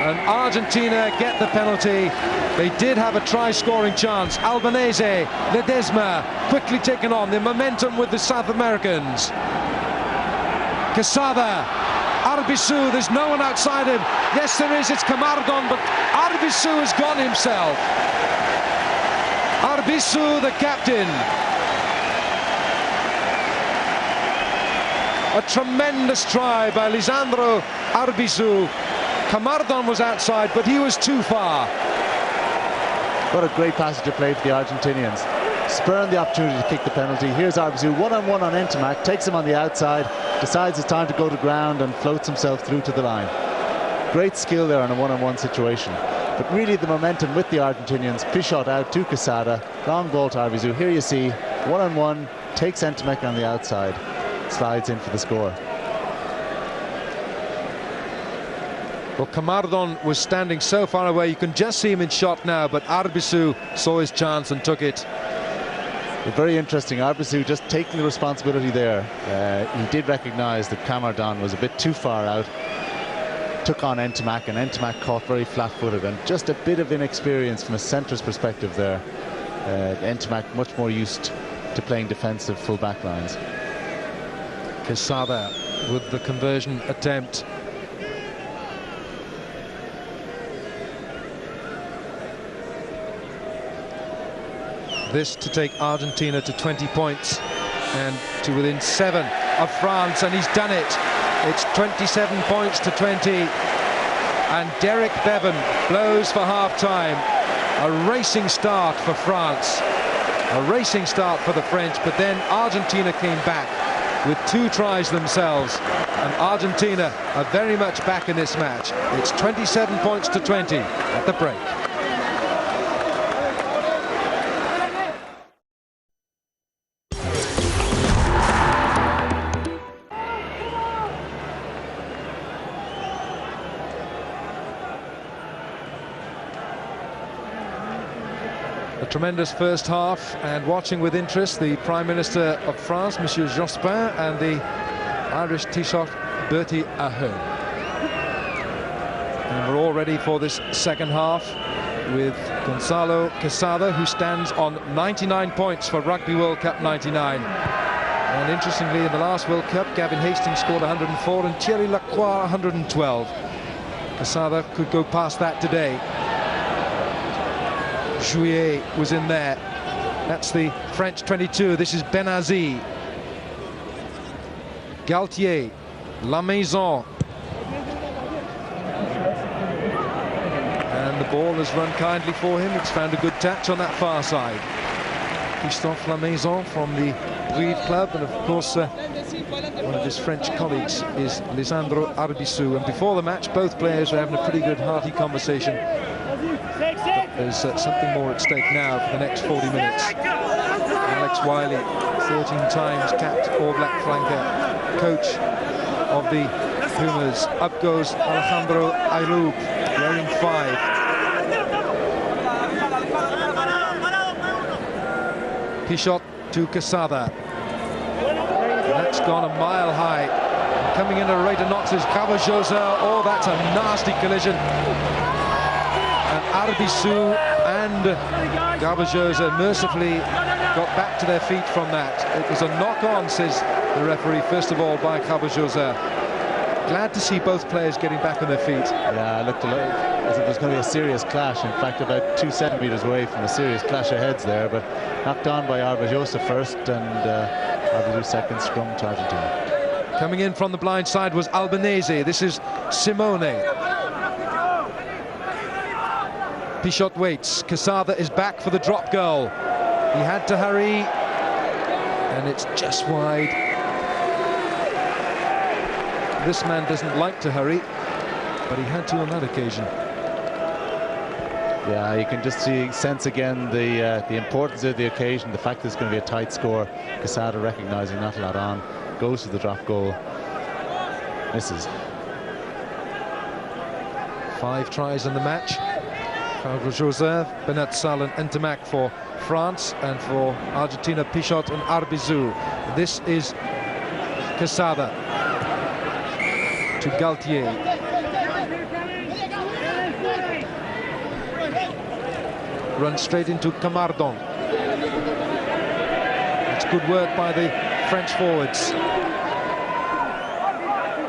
And Argentina get the penalty. They did have a try-scoring chance. Albanese, Ledesma, quickly taken on. The momentum with the South Americans. Quesada, Arbizu, there's no one outside him. Yes, there is, it's Camardon, but Arbizu has gone himself. Arbizu, the captain. A tremendous try by Lisandro Arbizu. Camardon was outside, but he was too far. What a great passage of play for the Argentinians. Spurned the opportunity to kick the penalty. Here's Arbizu, one-on-one on Entermac, takes him on the outside, decides it's time to go to ground and floats himself through to the line. Great skill there on a one-on-one situation. But really the momentum with the Argentinians. Pichot out to Quesada, long ball to Arbizu. Here you see, one-on-one, takes Entermac on the outside, slides in for the score. Well, Camardon was standing so far away, you can just see him in shot now, but Arbizu saw his chance and took it. Very interesting, Arbizu just taking the responsibility there. He did recognise that Camardon was a bit too far out, took on Entermac, and Entermac caught very flat-footed, and just a bit of inexperience from a centrist perspective there. Entermac much more used to playing defensive full-back lines. Quesada with the conversion attempt. This to take Argentina to 20 points and to within 7 of France, and he's done it. It's 27 points to 20, and Derek Bevan blows for half-time. A racing start for France, a racing start for the French, but then Argentina came back with 2 tries themselves, and Argentina are very much back in this match. It's 27 points to 20 at the break. A tremendous first half, and watching with interest the Prime Minister of France, Monsieur Jospin, and the Irish Taoiseach Bertie Ahern. And we're all ready for this second half with Gonzalo Quesada, who stands on 99 points for Rugby World Cup 99. And interestingly, in the last World Cup, Gavin Hastings scored 104 and Thierry Lacroix 112. Quesada could go past that today. Jouillet was in there. That's the French 22. This is Benazi. Galtier. La Maison. And the ball has run kindly for him. It's found a good touch on that far side. Christophe La Maison from the Brive club, and of course one of his French colleagues is Lisandro Arbizu. And before the match, both players are having a pretty good hearty conversation. There's something more at stake now for the next 40 minutes. Alex Wiley, 13 times capped All Black flanker, coach of the Pumas. Up goes Alejandro Ayoub, wearing 5. Pichot to Quesada. And that's gone a mile high. Coming in at a rate of knots is Cavajosa. Oh, that's a nasty collision. And Arbizu and Cavajosa mercifully got back to their feet from that. It was a knock-on, says the referee, first of all, by Cavajosa. Glad to see both players getting back on their feet. Yeah, it looked as if it was going to be a serious clash. In fact, about 2 centimetres away from a serious clash of heads there, but knocked on by Arbizosa first, and Arbizu second, scrum to Argentina. Coming in from the blind side was Albanese. This is Simone. Pichot waits. Quesada is back for the drop goal. He had to hurry, and it's just wide. This man doesn't like to hurry, but he had to on that occasion. Yeah, you can just sense again the importance of the occasion, the fact that it's going to be a tight score. Quesada recognising not a lot on, goes to the drop goal, misses. 5 tries in the match. Joseph, Benatsal and Ntamak for France, and for Argentina, Pichot and Arbizu. This is Quesada to Galtier. Run straight into Camardon. It's good work by the French forwards.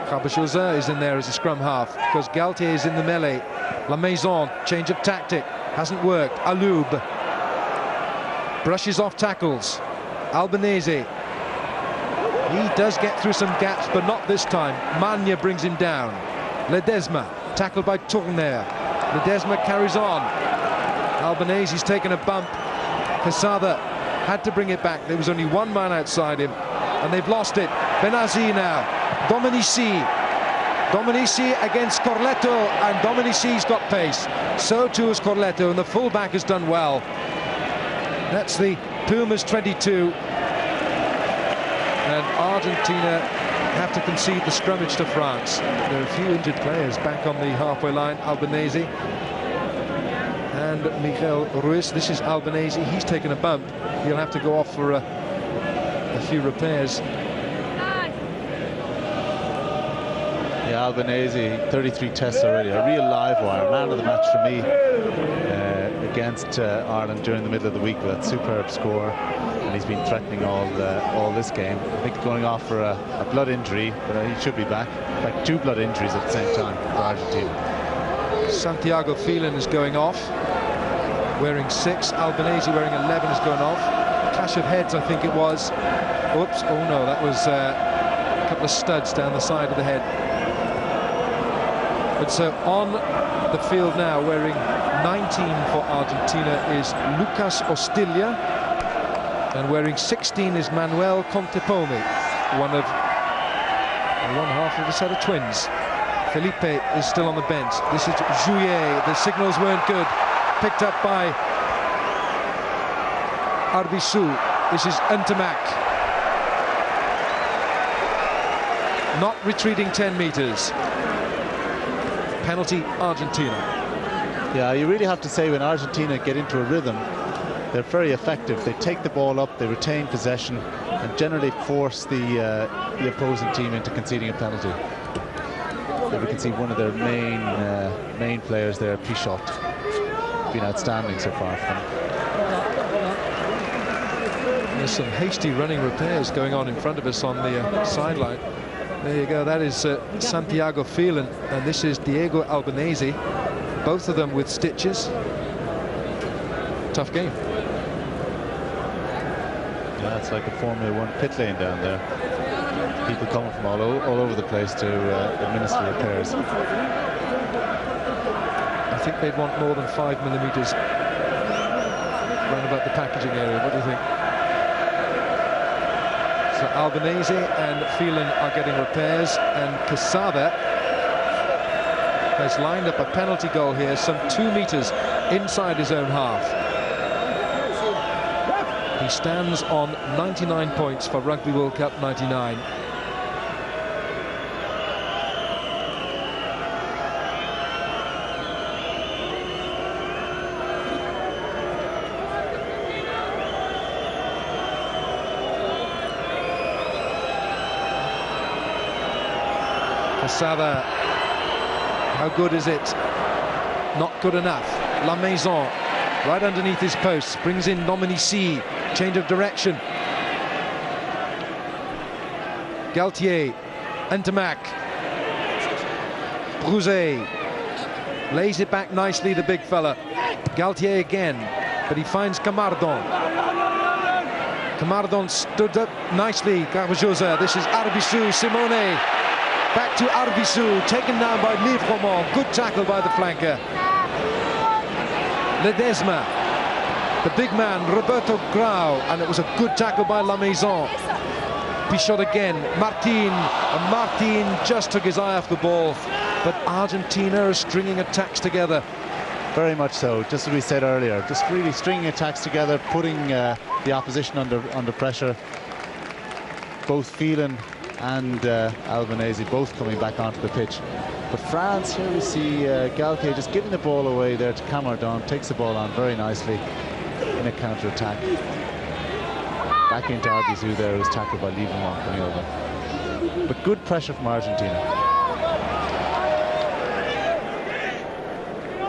Cavajosa is in there as a scrum half because Galtier is in the melee. La Maison, change of tactic, hasn't worked. Ayoub brushes off tackles. Albanese, he does get through some gaps, but not this time. Magna brings him down. Ledesma, tackled by Tournaire. Ledesma carries on. Albanese's taken a bump. Quesada had to bring it back. There was only one man outside him, and they've lost it. Benazi now. Dominici against Corletto, and Dominici's got pace. So too has Corletto, and the fullback has done well. That's the Pumas 22. And Argentina have to concede the scrummage to France. There are a few injured players back on the halfway line. Albanese and Miguel Ruiz. This is Albanese. He's taken a bump. He'll have to go off for a few repairs. Yeah, Albanese, 33 tests already, a real live wire. Man of the match for me against Ireland during the middle of the week with that superb score, and he's been threatening all this game. I think going off for a blood injury, but he should be back. In fact, 2 blood injuries at the same time for Argentina. Santiago Phelan is going off, wearing 6. Albanese wearing 11 is going off. Clash of heads, I think it was. Oops, oh no, that was a couple of studs down the side of the head. But so on the field now, wearing 19 for Argentina is Lucas Ostilla, and wearing 16 is Manuel Contepomi, one half of a set of twins. Felipe is still on the bench. This is Jouillet. The signals weren't good. Picked up by Arbizu. This is Ntamak. Not retreating 10 meters. Penalty Argentina. Yeah, you really have to say when Argentina get into a rhythm, they're very effective. They take the ball up, they retain possession, and generally force the opposing team into conceding a penalty. There we can see one of their main players there, Pichot, been outstanding so far for them. There's some hasty running repairs going on in front of us on the sideline. There you go, that is Santiago Phelan, and this is Diego Albanese, both of them with stitches. Tough game. Yeah, it's like a Formula 1 pit lane down there. People coming from all over the place to administer repairs. I think they'd want more than 5 millimeters round about the packaging area. What do you think? So Albanese and Phelan are getting repairs, and Quesada has lined up a penalty goal here, some 2 meters inside his own half. He stands on 99 points for Rugby World Cup 99. Quesada, how good is it? Not good enough. La Maison, right underneath his post, brings in Dominici, change of direction. Galtier, Ntamak, Brouzet, lays it back nicely, the big fella. Galtier again, but he finds Camardon. Camardon stood up nicely, Garbajosa. This is Arbisu, Simone. Back to Arbisu, taken down by Livremont. Good tackle by the flanker. Ledesma, the big man, Roberto Grau, and it was a good tackle by La Maison. Pichot again, Martin, and Martin just took his eye off the ball. But Argentina are stringing attacks together. Very much so, just as we said earlier, just really stringing attacks together, putting the opposition under pressure. Both Phelan and Albanese both coming back onto the pitch. But France, here we see Galtier just giving the ball away there to Camardon, takes the ball on very nicely in a counter-attack. Back into Arbizu there, was tackled by Livremont coming over. But good pressure from Argentina.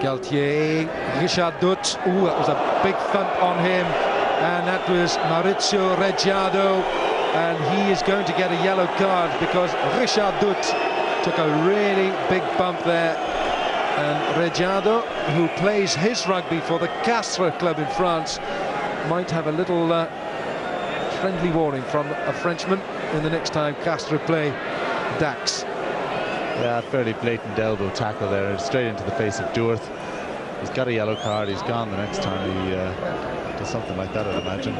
Galtier, Richard Dutt, ooh, that was a big thump on him, and that was Maurizio Reggiado, and he is going to get a yellow card because Richard Dutt took a really big bump there. And Reggiado, who plays his rugby for the Castres club in France, might have a little friendly warning from a Frenchman in the next time Castres play Dax. Yeah, fairly blatant elbow tackle there, straight into the face of Duart. He's got a yellow card, he's gone the next time he does something like that, I'd imagine.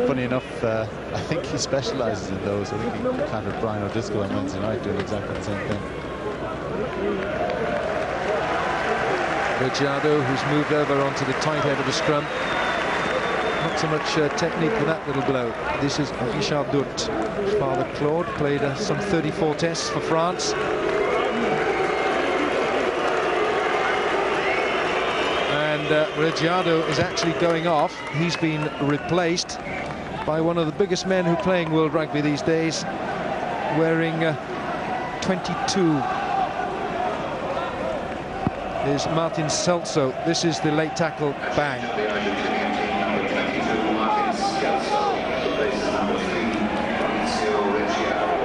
Funny enough, I think he specialises in those. I think he countered Brian O'Driscoll on Wednesday night doing exactly the same thing. Reggiado, who's moved over onto the tight end of the scrum. Not so much technique for that little blow. This is Richard Dutt. His father Claude played some 34 tests for France. And Reggiado is actually going off. He's been replaced by one of the biggest men who are playing World Rugby these days, wearing 22. Is Martin Celso. This is the late tackle, bang.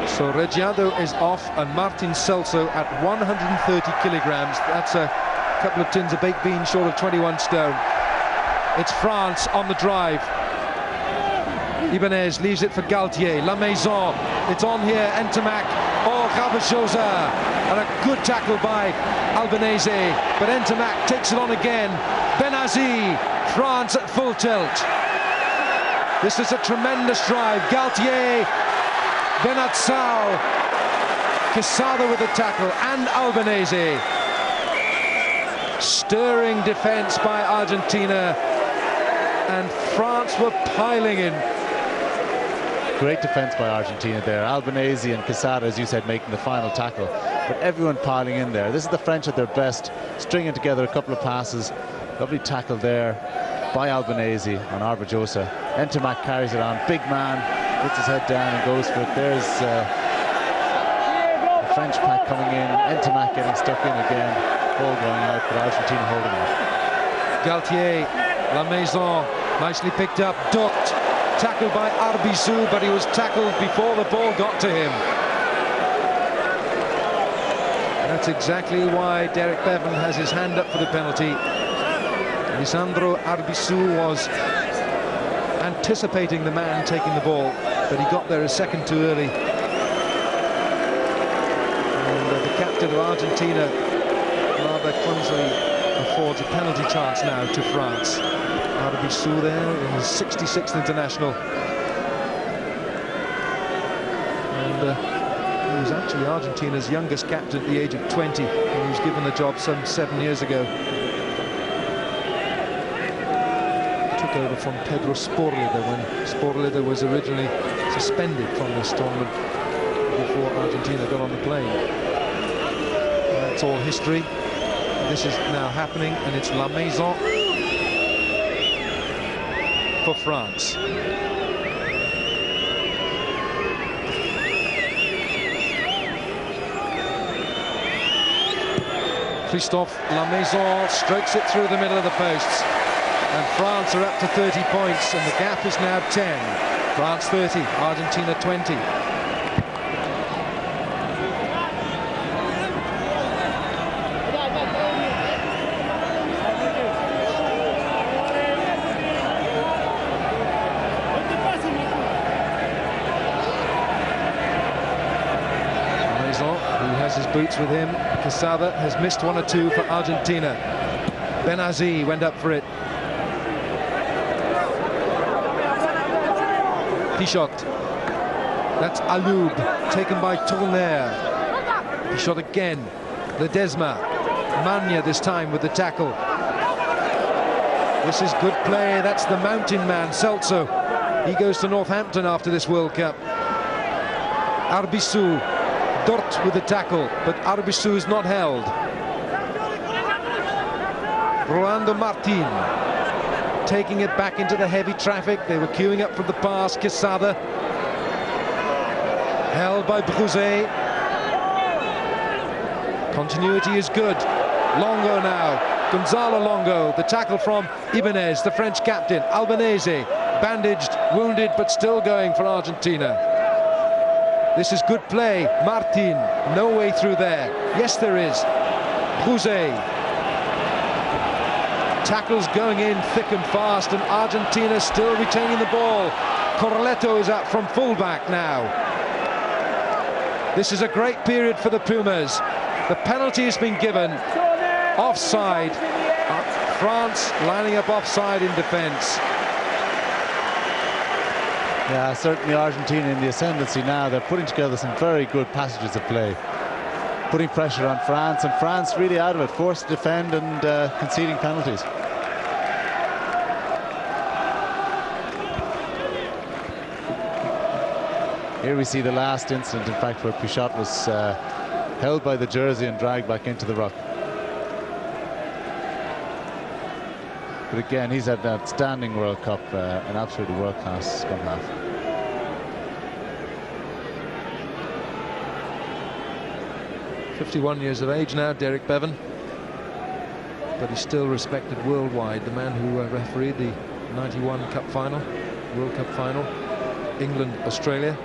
So Reggiado is off, and Martin Celso at 130 kilograms. That's a couple of tins of baked beans short of 21 stone. It's France on the drive. Ibanez leaves it for Galtier. La Maison, it's on here, Ntamak. Oh, Garbajosa, and a good tackle by Albanese, but Ntamak takes it on again. Benazi, France at full tilt. This is a tremendous drive. Galtier, Benatsau, Quesada with a tackle, and Albanese. Stirring defence by Argentina, and France were piling in. Great defence by Argentina there. Albanese and Quesada, as you said, making the final tackle. But everyone piling in there. This is the French at their best, stringing together a couple of passes. Lovely tackle there. by Albanese on RWC. Entermac carries it on, big man, puts his head down and goes for it. There's the French pack coming in, Entermac getting stuck in again, ball going out, but Argentina holding it. Galtier, La Maison, nicely picked up, ducked, tackled by Arbizou, but he was tackled before the ball got to him. That's exactly why Derek Bevan has his hand up for the penalty. Lisandro Arbizou was anticipating the man taking the ball, but he got there a second too early. And the captain of Argentina rather clumsily affords a penalty chance now to France. Arbizou there in his 66th international. And he was actually Argentina's youngest captain at the age of 20, and he was given the job some 7 years ago. Took over from Pedro Sporlida when Sporlida was originally suspended from this tournament before Argentina got on the plane. And that's all history. This is now happening, and it's La Maison for France. Christophe La Maison strokes it through the middle of the posts, and France are up to 30 points, and the gap is now 10. France 30, Argentina 20. Boots with him. Quesada has missed one or two for Argentina. Benazi went up for it. Pichot. That's Aloub, taken by Tournaire. Pichot again. Ledesma. Mania this time with the tackle. This is good play. That's the mountain man, Celso. He goes to Northampton after this World Cup. Arbizou. Dort with the tackle, but Arbizou is not held. Rolando Martin taking it back into the heavy traffic. They were queuing up for the pass. Quesada held by Brouzet. Continuity is good. Longo now. Gonzalo Longo, the tackle from Ibanez, the French captain. Albanese, bandaged, wounded, but still going for Argentina. This is good play. Martin, no way through there. Yes, there is. Brouzet. Tackles going in thick and fast, and Argentina still retaining the ball. Corletto is out from fullback now. This is a great period for the Pumas. The penalty has been given. Offside. France lining up offside in defence. Yeah, certainly Argentina in the ascendancy now. They're putting together some very good passages of play, putting pressure on France, and France really out of it, forced to defend and conceding penalties. Here we see the last incident, in fact, where Pichot was held by the jersey and dragged back into the ruck. But again, he's had an outstanding World Cup, an absolutely world-class scrum half. "51 years of age now, Derek Bevan, but he's still respected worldwide. The man who refereed the '91 Cup final, World Cup final, England, Australia.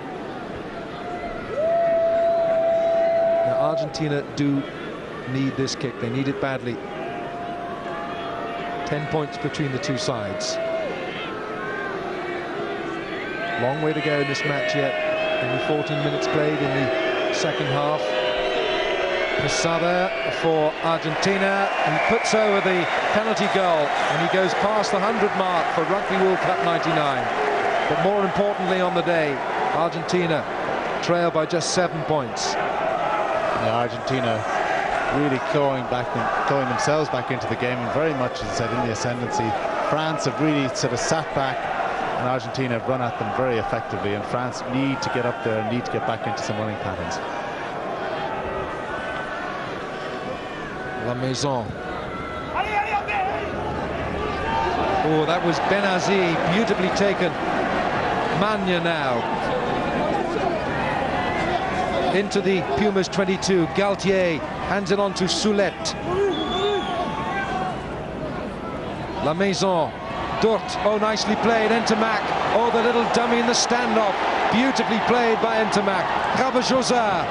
Now, Argentina do need this kick. They need it badly. 10 points between the two sides. Long way to go in this match yet. Only 14 minutes played in the second half. Quesada for Argentina. He puts over the penalty goal, and he goes past the 100 mark for Rugby World Cup '99. But more importantly on the day, Argentina trail by just 7 points. Yeah, Argentina really clawing themselves back into the game, and very much, as I said, in the ascendancy. France have really sort of sat back, and Argentina have run at them very effectively, and France need to get up there and need to get back into some running patterns. La Maison. Oh, that was Benazi, beautifully taken. Manya now. Into the Pumas 22. Galtier hands it on to Soulette. La Maison. Durt. Oh, nicely played. Entermac. Oh, the little dummy in the standoff. Beautifully played by Entermac. Rabajosa.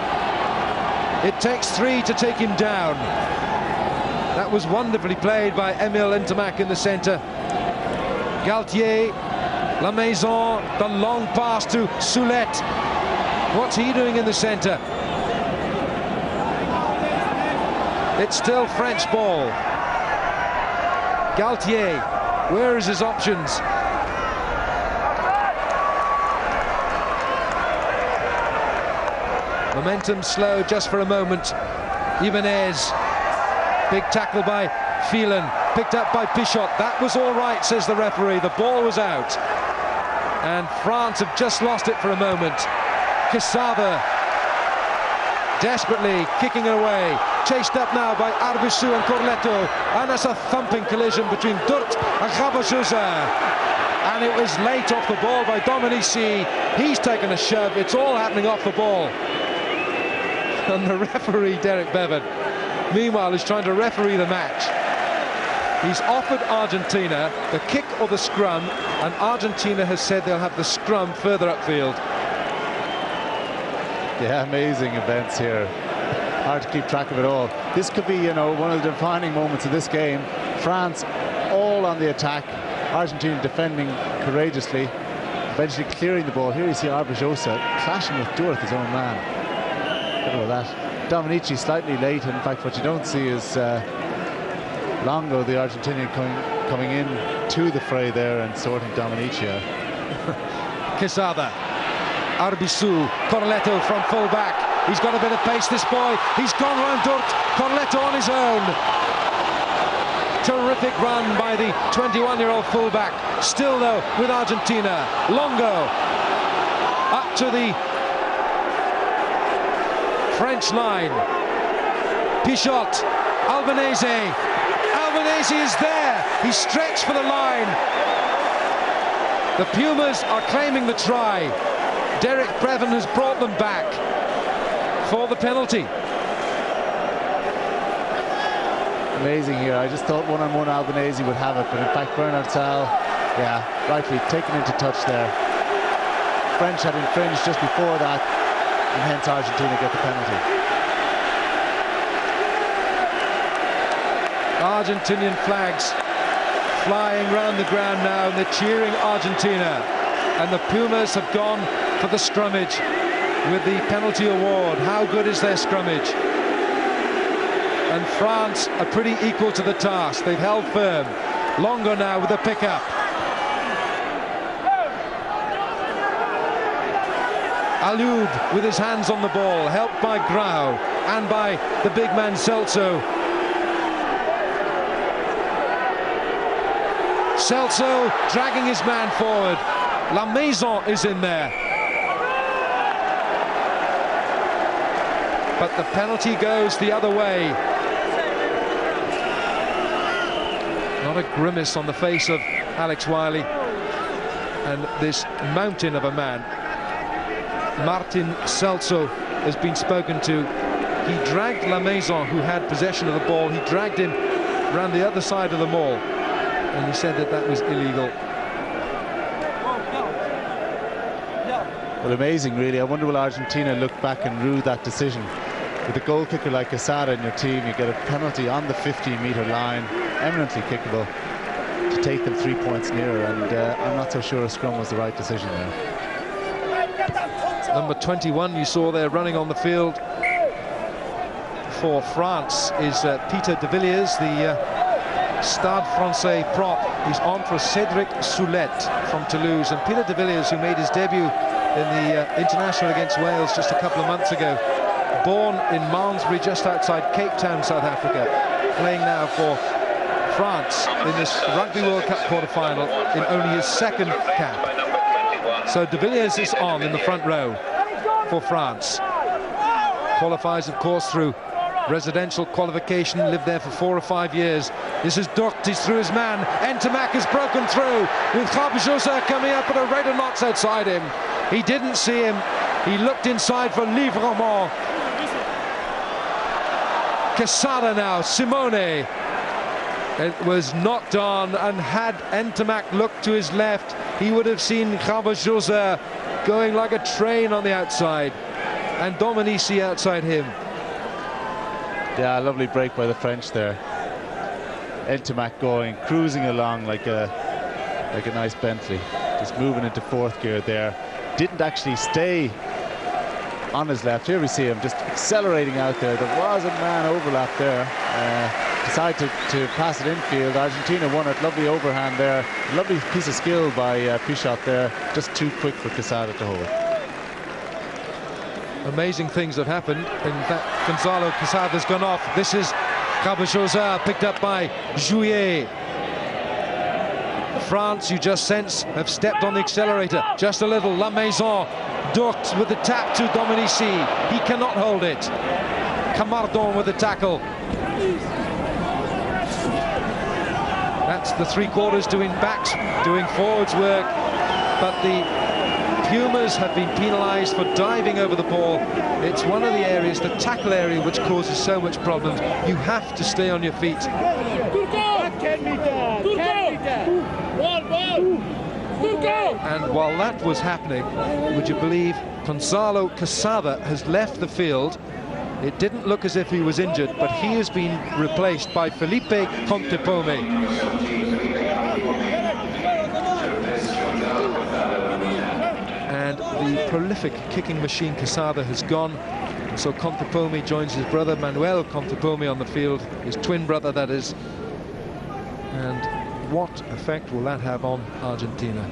It takes 3 to take him down. That was wonderfully played by Emile Entermac in the centre. Galtier, La Maison, the long pass to Soulette. What's he doing in the centre? It's still French ball. Galtier, where is his options? Momentum slow just for a moment. Ibanez, big tackle by Phelan, picked up by Pichot. That was all right, says the referee. The ball was out. And France have just lost it for a moment. Quesada desperately kicking it away. Chased up now by Arbisu and Corletto. And that's a thumping collision between Durt and Rabajosa. And it was late off the ball by Dominici. He's taken a shove. It's all happening off the ball. And the referee, Derek Bevan, meanwhile, is trying to referee the match. He's offered Argentina the kick or the scrum, and Argentina has said they'll have the scrum further upfield. Yeah, amazing events here. Hard to keep track of it all. This could be, you know, one of the defining moments of this game. France all on the attack. Argentina defending courageously, eventually clearing the ball. Here you see Arbijosa clashing with Durt, his own man. Look at that. Dominici slightly late. In fact, what you don't see is Longo, the Argentinian, coming in to the fray there and sorting Dominici out. Quesada, Arbisu, Corletto from full back. He's got a bit of pace, this boy. He's gone round Durt. Corletto on his own. Terrific run by the 21-year-old fullback. Still, though, with Argentina. Longo up to the French line. Pichot, Albanese. Albanese is there. He's stretched for the line. The Pumas are claiming the try. Derek Bevan has brought them back for the penalty. Amazing here. I just thought one-on-one Albanese would have it, but in fact Bernard Sal, yeah, rightly taken into touch there. French had infringed just before that, and hence Argentina get the penalty. Argentinian flags flying round the ground now, and they're cheering Argentina. And the Pumas have gone for the scrummage with the penalty award. How good is their scrummage? And France are pretty equal to the task. They've held firm. Longo now with the pickup. Aloud with his hands on the ball, helped by Grau and by the big man Celso. Celso dragging his man forward. La Maison is in there. But the penalty goes the other way. Not a grimace on the face of Alex Wiley. And this mountain of a man, Martin Celso, has been spoken to. He dragged La Maison, who had possession of the ball, he dragged him around the other side of the mall. And he said that that was illegal. Well, amazing, really. I wonder will Argentina look back and rue that decision. With a goal kicker like Quesada in your team, you get a penalty on the 15-metre line, eminently kickable, to take them 3 points nearer, and I'm not so sure a scrum was the right decision there. Number 21 you saw there running on the field for France is Peter de Villiers, the Stade Francais prop. He's on for Cédric Soulette from Toulouse, and Peter de Villiers, who made his debut in the international against Wales just a couple of months ago, born in Malmesbury, just outside Cape Town, South Africa, playing now for France in this Rugby World Cup quarter-final in only his second cap. So de Villiers is on in the front row for France. Qualifies, of course, through residential qualification, lived there for 4 or 5 years. This is Dort, he's through his man. Entermac has broken through with Rabat coming up at a rate of knots outside him. He didn't see him. He looked inside for Livrement. Quesada now, Simone. It was knocked on, and had Entermac looked to his left, he would have seen Rabat going like a train on the outside, and Dominici outside him. Yeah, lovely break by the French there. Entermac going, cruising along like a nice Bentley, just moving into 4th gear there. Didn't actually stay on his left. Here we see him just accelerating out there. There was a man overlap there. Decided to pass it infield. Argentina won it. Lovely overhand there. Lovely piece of skill by Pichot there. Just too quick for Quesada to hold. Amazing things have happened. In fact, Gonzalo Quesada's gone off. This is Rabat picked up by Juillet. France, you just sense, have stepped on the accelerator just a little. La Maison, Dort with the tap to Dominici. He cannot hold it. Camardon with the tackle. That's the 3/4 doing backs, doing forwards work. But the Pumas have been penalised for diving over the ball. It's one of the areas, the tackle area, which causes so much problems. You have to stay on your feet. And while that was happening, would you believe, Gonzalo Quesada has left the field. It didn't look as if he was injured, but he has been replaced by Felipe Contepome. And the prolific kicking machine Quesada has gone, and so Contepome joins his brother Manuel Contepome on the field, his twin brother that is. And what effect will that have on Argentina?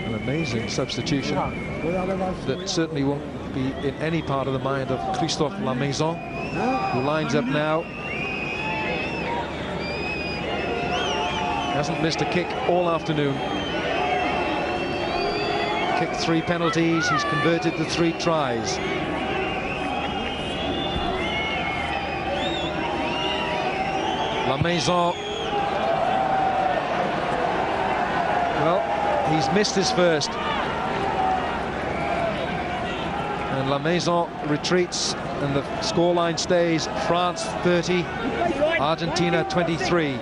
An amazing substitution that certainly won't be in any part of the mind of Christophe Lamaison, who lines up now. Hasn't missed a kick all afternoon. Kicked 3 penalties, he's converted the 3 tries. Lamaison, well, he's missed his first. And Lamaison retreats, and the scoreline stays France 30, Argentina 23.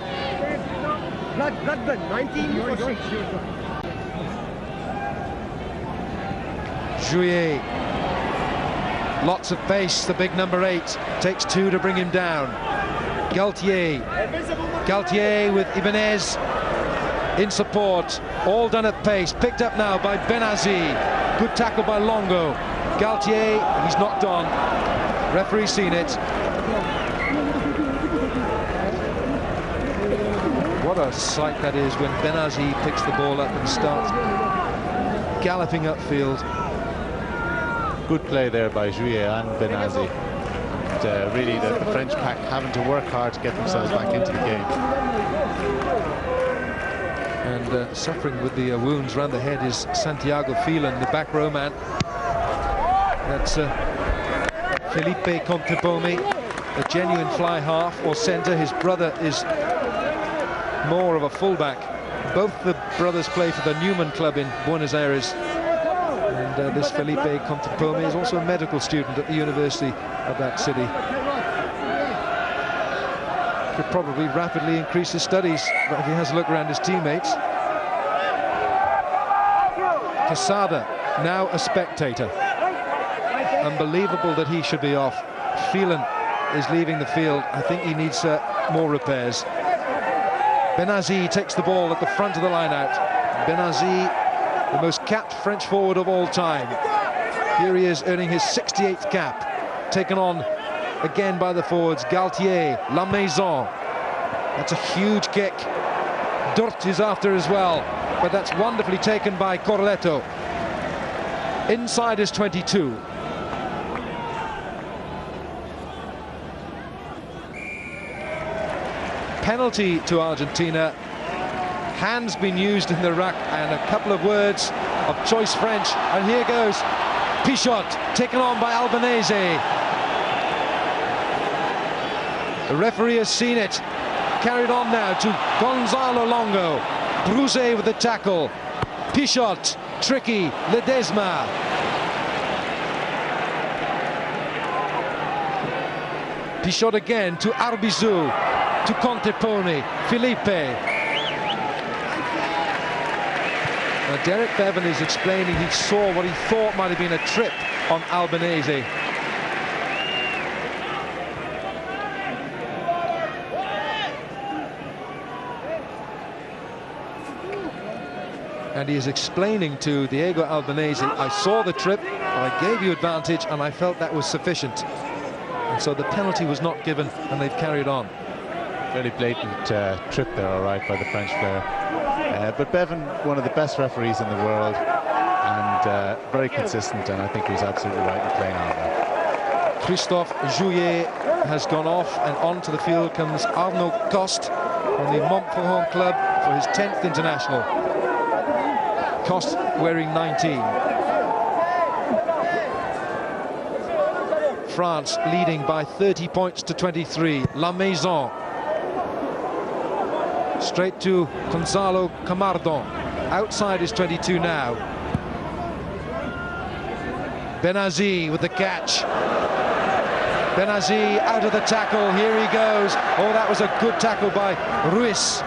Juillet, lots of pace, the big number 8, takes 2 to bring him down. Galtier with Ibanez in support, all done at pace, picked up now by Benazi. Good tackle by Longo. Galtier, he's knocked on. Referee's seen it. What a sight that is when Benazi picks the ball up and starts galloping upfield. Good play there by Juillet and Benazi. And, really, the French pack having to work hard to get themselves back into the game. And suffering with the wounds around the head is Santiago Phelan, the back row man. That's Felipe Contepome, a genuine fly half or centre. His brother is more of a fullback. Both the brothers play for the Newman club in Buenos Aires. And this Felipe Contepome is also a medical student at the University of that city. Could probably rapidly increase his studies if he has a look around his teammates. Quesada, now a spectator. Unbelievable that he should be off. Phelan is leaving the field. I think he needs more repairs. Benazi takes the ball at the front of the line-out. Benazi, the most capped French forward of all time. Here he is earning his 68th cap. Taken on again by the forwards. Galtier, La Maison. That's a huge kick. Dort is after as well, but that's wonderfully taken by Corletto. Inside his 22. Penalty to Argentina. hands been used in the ruck, and a couple of words of choice French. And here goes Pichot, taken on by Albanese. The referee has seen it. Carried on now to Gonzalo Longo. Bruze with the tackle. Pichot, tricky, Ledesma. Pichot again to Arbizu, to Contepone, Felipe. Now Derek Bevan is explaining he saw what he thought might have been a trip on Albanese. And he is explaining to Diego Albanese, I saw the trip, but I gave you advantage, and I felt that was sufficient. And so the penalty was not given, and they've carried on. Fairly blatant trip there, all right, by the French player. But Bevan, one of the best referees in the world, and very consistent, and I think he was absolutely right in playing on that. Christophe Jouillet has gone off, and onto the field comes Arnaud Coste from the Montferrand club for his 10th international. Coste wearing 19. France leading by 30 points to 23. La Maison. Straight to Gonzalo Camardon. Outside is 22 now. Benazi with the catch. Benazi out of the tackle. Here he goes. Oh, that was a good tackle by Ruiz.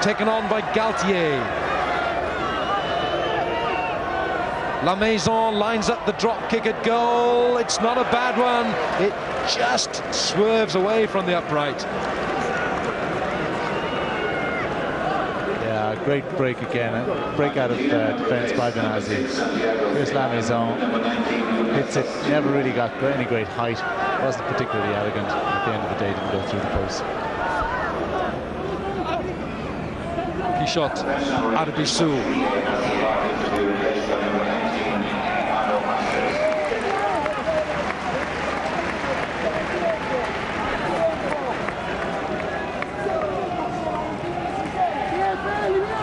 Taken on by Galtier. La Maison lines up the drop kick at goal. It's not a bad one. It just swerves away from the upright. Yeah, great break again. A break out of defence by Benazi. Here's La Maison. Hits it. Never really got any great height. Wasn't particularly elegant. At the end of the day, didn't go through the post. Pichot, Arbizu.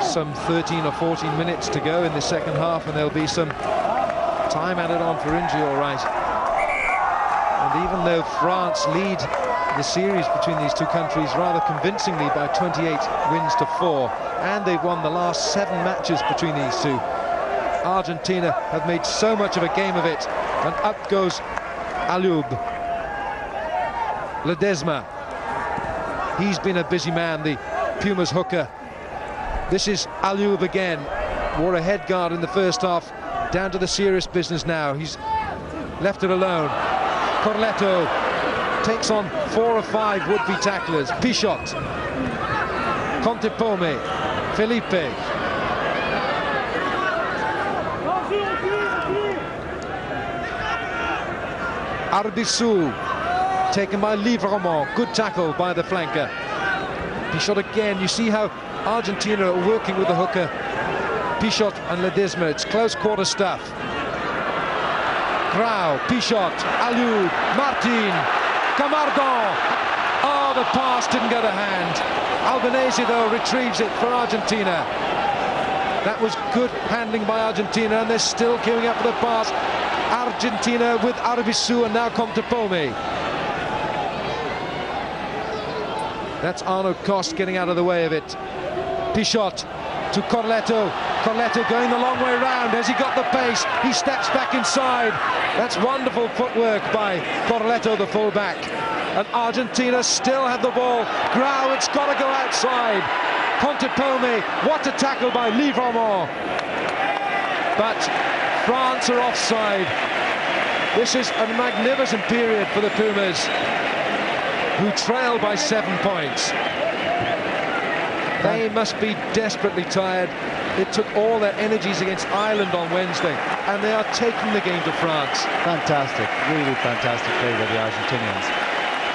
Some 13 or 14 minutes to go in the second half, and there'll be some time added on for injury, all right. And even though France lead the series between these two countries rather convincingly by 28 wins to 4, and they've won the last 7 matches between these two, Argentina have made so much of a game of it, and up goes Alioub. Ledesma, he's been a busy man, the Pumas hooker. This is Alioub again. Wore a head guard in the first half. Down to the serious business now. He's left it alone. Corletto takes on 4 or 5 would-be tacklers. Pichot, Contepome, Felipe. Arbizu taken by Livremont. Good tackle by the flanker. Pichot again. You see how Argentina are working with the hooker, Pichot and Ledesma. It's close quarter stuff. Grau, Pichot, Alioub, Martin, Camardon. Oh, the pass didn't go to hand. Albanese, though, retrieves it for Argentina. That was good handling by Argentina, and they're still queuing up for the pass. Argentina with Arbizu and now Contepome. That's Arnaud Coste getting out of the way of it. Pichot to Corletto. Corletto going the long way round. Has he got the pace? He steps back inside. That's wonderful footwork by Corletto, the fullback. And Argentina still have the ball. Grau, it's got to go outside. Contepome, what a tackle by Livremont. But France are offside. This is a magnificent period for the Pumas, who trail by 7 points. They must be desperately tired. It took all their energies against Ireland on Wednesday, and they are taking the game to France. Fantastic, really fantastic play by the Argentinians.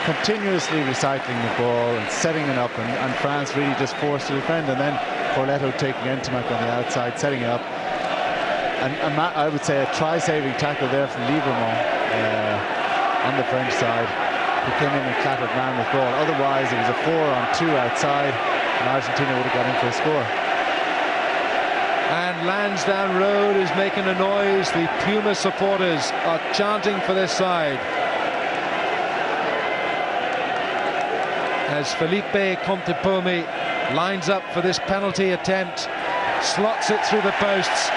Continuously recycling the ball and setting it up, and France really just forced to defend, and then Corletto taking Entimac on the outside, setting it up. And I would say a try-saving tackle there from Livremont on the French side, who came in and clattered man with ball. Otherwise, it was a 4-on-2 outside. and Argentina would have got in for a score. And Lansdowne Road is making a noise. The Puma supporters are chanting for their side. As Felipe Contepome lines up for this penalty attempt, slots it through the posts,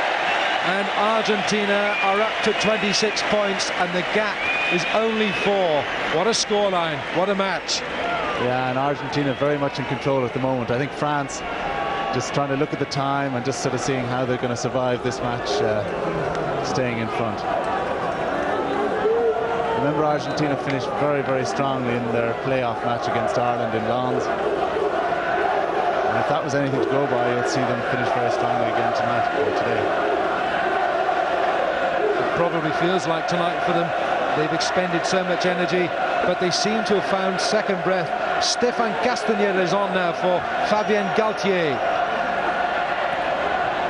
and Argentina are up to 26 points, and the gap is only 4. What a scoreline, what a match. Yeah, and Argentina very much in control at the moment. I think France just trying to look at the time and just sort of seeing how they're going to survive this match, staying in front. Remember, Argentina finished very, very strongly in their playoff match against Ireland in Lens. And if that was anything to go by, you'll see them finish very strongly again tonight or today. It probably feels like tonight for them. They've expended so much energy, but they seem to have found second breath. Stéphane Castagneda is on now for Fabien Galtier.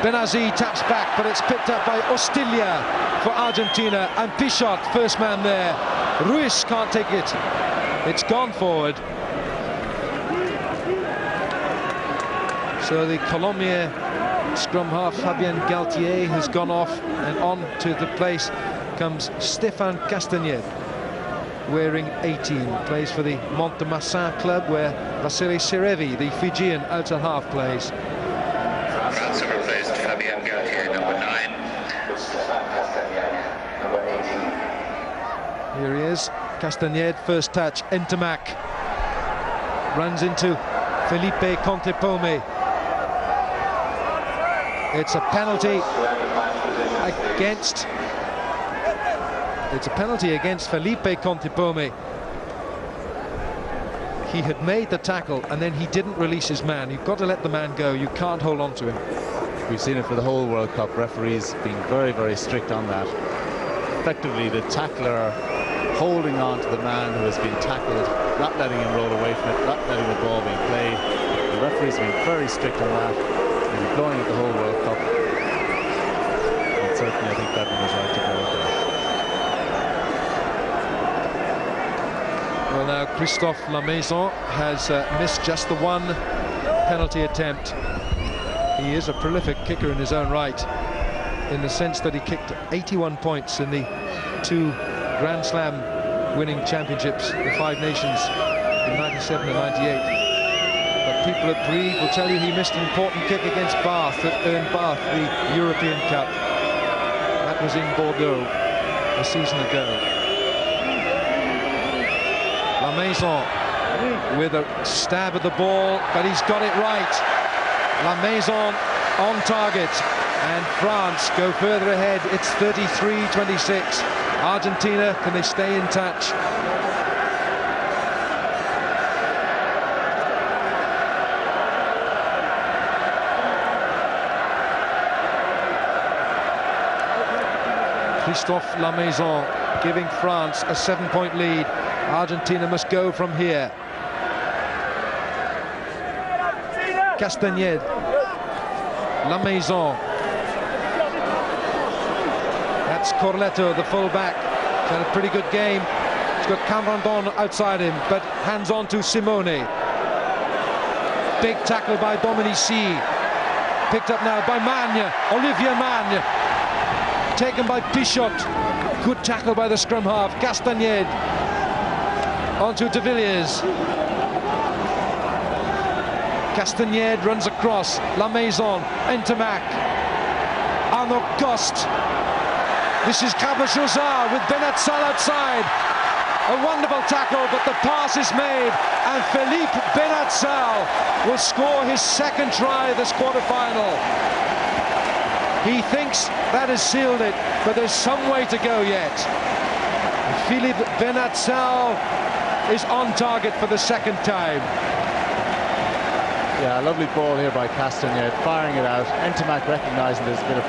Benazi taps back, but it's picked up by Ostilla for Argentina, and Pichot, first man there. Ruiz can't take it. It's gone forward. So the Colombier scrum half Fabien Galtier has gone off, and on to the place comes Stéphane Castagneda, wearing 18, plays for the Mont-de-Marsan club, where Vasily Sirevi, the Fijian outer half, plays. France have replaced Fabien Galtier, number 9. Here he is, Castagneda, first touch, Entamac runs into Felipe Contepome. It's a penalty against Felipe Contepome. He had made the tackle and then he didn't release his man. You've got to let the man go. You can't hold on to him. We've seen it for the whole World Cup. Referees being very, very strict on that. Effectively, the tackler holding on to the man who has been tackled, not letting him roll away from it, not letting the ball being played. The referees have been very strict on that. They've been blowing it the whole World Cup. And certainly, I think that one was right to go there. Well, now Christophe Lamaison has missed just the one penalty attempt. He is a prolific kicker in his own right, in the sense that he kicked 81 points in the 2 Grand Slam winning championships, the 5 Nations in 97 and 98. But people at Brive will tell you he missed an important kick against Bath that earned Bath the European Cup. That was in Bordeaux a season ago. Lamaison with a stab at the ball, but he's got it right. Lamaison on target, and France go further ahead. It's 33-26. Argentina, can they stay in touch? Christophe Lamaison giving France a 7-point lead. Argentina must go from here. Castagneda, Lamaison. That's Corletto, the full-back. He's had a pretty good game. He's got Camrandon outside him, but hands on to Simone. Big tackle by Dominici. Picked up now by Magne, Olivier Magne. Taken by Pichot. Good tackle by the scrum half, Castagneda. Onto De Villiers. Castagneda runs across. Lamaison, Entamac. Arnaud Coste. This is Cabajosa with Benatsal outside. A wonderful tackle, but the pass is made, and Philippe Benatsal will score his second try this quarter-final. He thinks that has sealed it, but there's some way to go yet. Philippe Benatsal is on target for the second time. Yeah, a lovely ball here by Castagneda, firing it out. Entamac recognising there's a bit of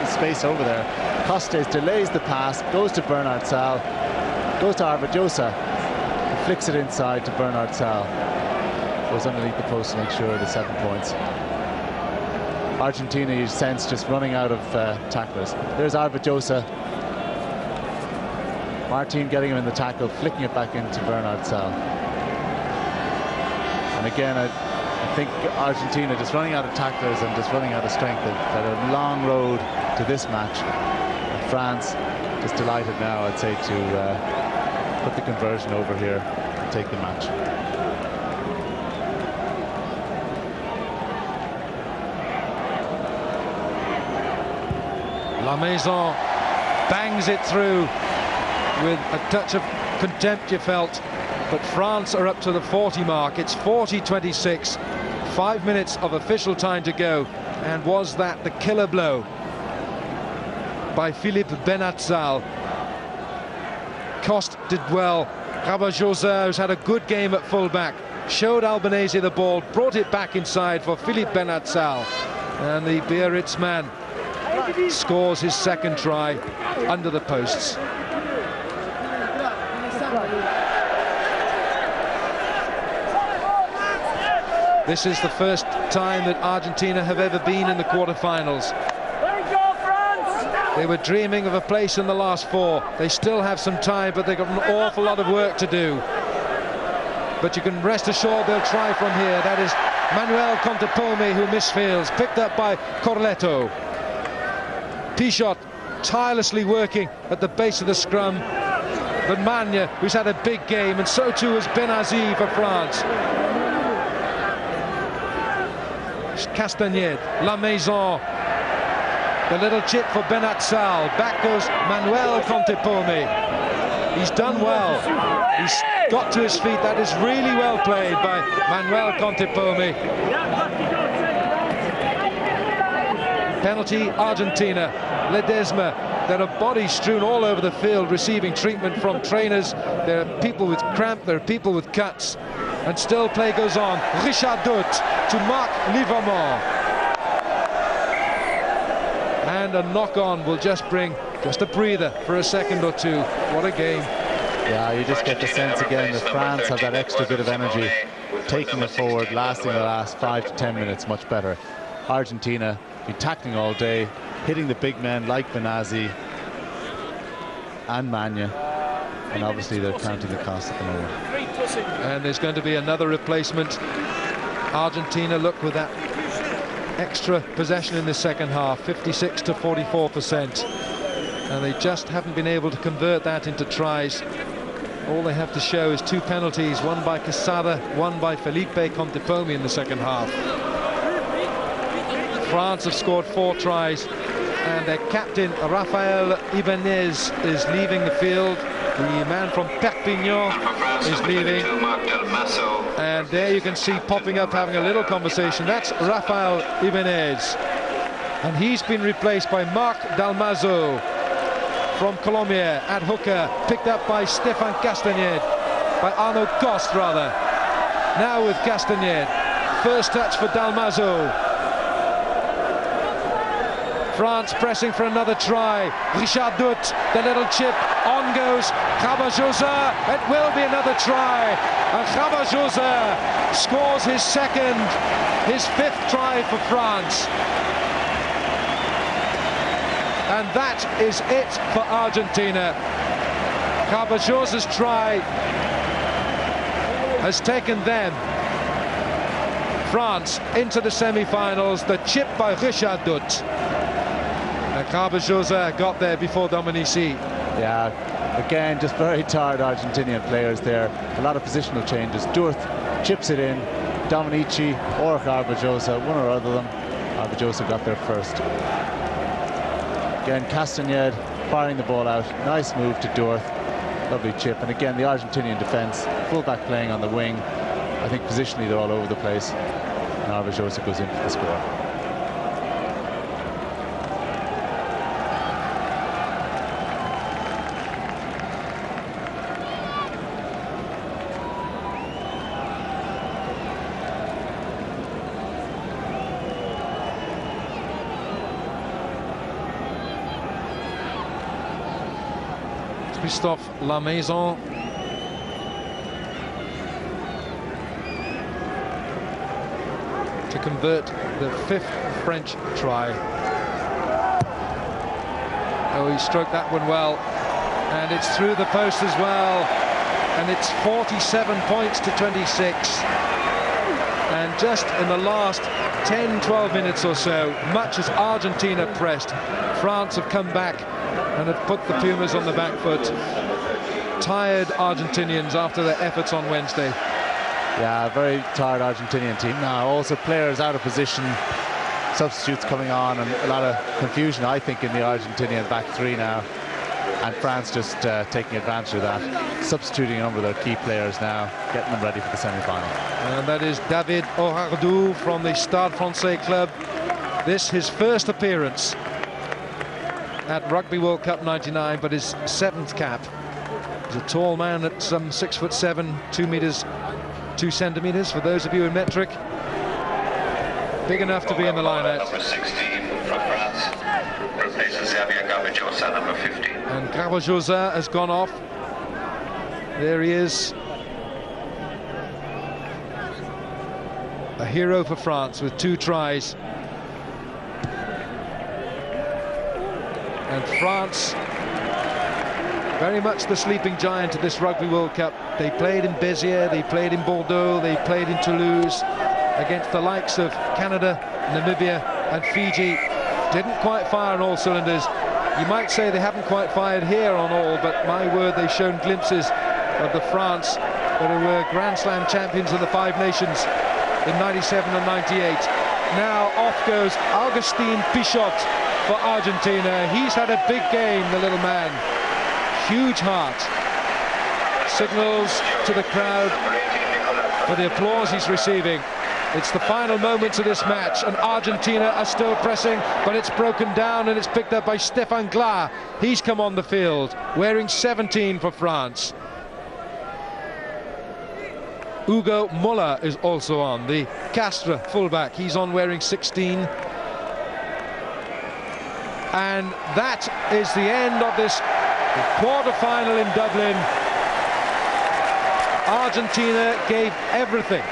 space over there. Costes delays the pass, goes to Bernard Sal, goes to Arvajosa, and flicks it inside to Bernard Sal. Goes underneath the post to make sure of the 7 points. Argentina, you sense, just running out of tacklers. There's Arvajosa. Martin getting him in the tackle, flicking it back into Bernard Sal. And again, a think Argentina just running out of tacklers and just running out of strength. They've had a long road to this match. And France just delighted now, I'd say, to put the conversion over here and take the match. La Maison bangs it through with a touch of contempt, you felt, but France are up to the 40 mark. It's 40-26, 5 minutes of official time to go, and was that the killer blow by Philippe Benatzal? Coste did well. Rabajosa, who's had a good game at fullback, showed Albanese the ball, brought it back inside for Philippe Benatzal, and the Biarritz man scores his second try under the posts. This is the first time that Argentina have ever been in the quarterfinals. They were dreaming of a place in the last four. They still have some time, but they've got an awful lot of work to do. But you can rest assured they'll try from here. That is Manuel Contepome, who misfields, picked up by Corletto. Pichot tirelessly working at the base of the scrum, but Magne, who's had a big game, and so too has Benazi for France. Castagned, La Maison, the little chip for Benatzal, back goes Manuel Contepome. He's done well, he's got to his feet. That is really well played by Manuel Contepome. Penalty Argentina. Ledesma, there are bodies strewn all over the field receiving treatment from trainers. There are people with cramp, there are people with cuts, and still play goes on. Richard Dut to Marc Livermore, and a knock-on will just bring just a breather for a second or two. What a game. Yeah, you just get the sense again that France have that extra bit of energy, taking it forward, lasting the last 5 to 10 minutes much better. Argentina been tackling all day, hitting the big men like Benazi and Magne, and obviously they're counting the cost at the moment. And there's going to be another replacement. Argentina look with that extra possession in the second half, 56 to 44%, and they just haven't been able to convert that into tries. All they have to show is 2 penalties, one by Quesada, one by Felipe Contepome in the second half. France have scored 4 tries, and their captain Rafael Ibanez is leaving the field. The man from Perpignan is leaving, and there you can see popping up, having a little conversation. That's Rafael Ibanez, and he's been replaced by Marc Dalmazo from Colombia at hooker, picked up by Stéphane Castagned, by Arnaud Coste rather. Now with Castagned, first touch for Dalmazo. France pressing for another try. Richard Dut, the little chip, on goes Rabajosa. It will be another try, and Rabajosa scores his second, his 5th try for France. And that is it for Argentina. Rabajosa's try has taken them, France, into the semi-finals. The chip by Richard Dut. Rabajosa got there before Dominici. Yeah, again, just very tired Argentinian players there. A lot of positional changes. Durt chips it in. Dominici or Rabajosa, one or other of them. Rabajosa got there first. Again, Castagned firing the ball out. Nice move to Durt. Lovely chip. And again, the Argentinian defence, fullback playing on the wing. I think positionally they're all over the place. And Rabajosa goes in for the score. Christophe La Maison. To convert the 5th French try. Oh, he stroked that one well, and it's through the post as well, and it's 47 points to 26. And And just in the last 10-12 minutes or so, much as Argentina pressed, France have come back and have put the Pumas on the back foot. Tired Argentinians after their efforts on Wednesday. Yeah, very tired Argentinian team now. Also players out of position, substitutes coming on, and a lot of confusion, I think, in the Argentinian back three now. And France just taking advantage of that, substituting a number of their key players now, getting them ready for the semi-final. And that is David Orardou from the Stade Francais club. This his first appearance at Rugby World Cup '99, but his 7th cap. He's a tall man at some 6'7", 2 meters 2 centimeters for those of you in metric. Big enough to be in the line-out. Number 16 from France replaces Xavier Garbajosa, number 15. And Garbajosa has gone off. There he is. A hero for France with 2 tries. And France, very much the sleeping giant of this Rugby World Cup. They played in Béziers, they played in Bordeaux, they played in Toulouse against the likes of Canada, Namibia and Fiji. Didn't quite fire on all cylinders. You might say they haven't quite fired here on all, but my word, they've shown glimpses of the France that were Grand Slam champions of the 5 Nations in '97 and '98. Now off goes Augustin Pichot for Argentina. He's had a big game, the little man. Huge heart. Signals to the crowd for the applause he's receiving. It's the final moments of this match, and Argentina are still pressing, but it's broken down and it's picked up by Stéphane Glas. He's come on the field wearing 17 for France. Hugo Mola is also on, the Castres fullback. He's on wearing 16. And that is the end of this quarter-final in Dublin. Argentina gave everything.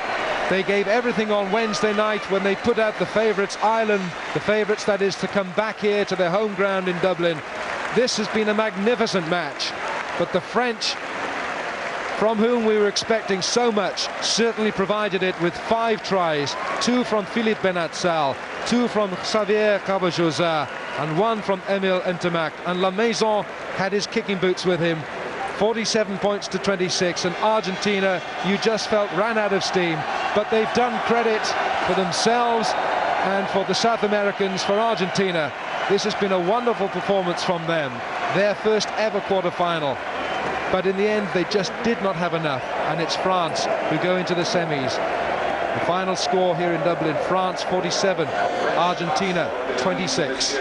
They gave everything on Wednesday night when they put out the favourites, Ireland, the favourites, that is, to come back here to their home ground in Dublin. This has been a magnificent match, but the French, from whom we were expecting so much, certainly provided it with 5 tries, 2 from Philippe Benatsal, 2 from Xavier Garbajosa, and 1 from Emile Ntamak. And La Maison had his kicking boots with him. 47 points to 26, and Argentina, you just felt, ran out of steam. But they've done credit for themselves and for the South Americans. For Argentina, this has been a wonderful performance from them, their first ever quarter-final. But in the end, they just did not have enough, and it's France who go into the semis. The final score here in Dublin: France 47, Argentina 26.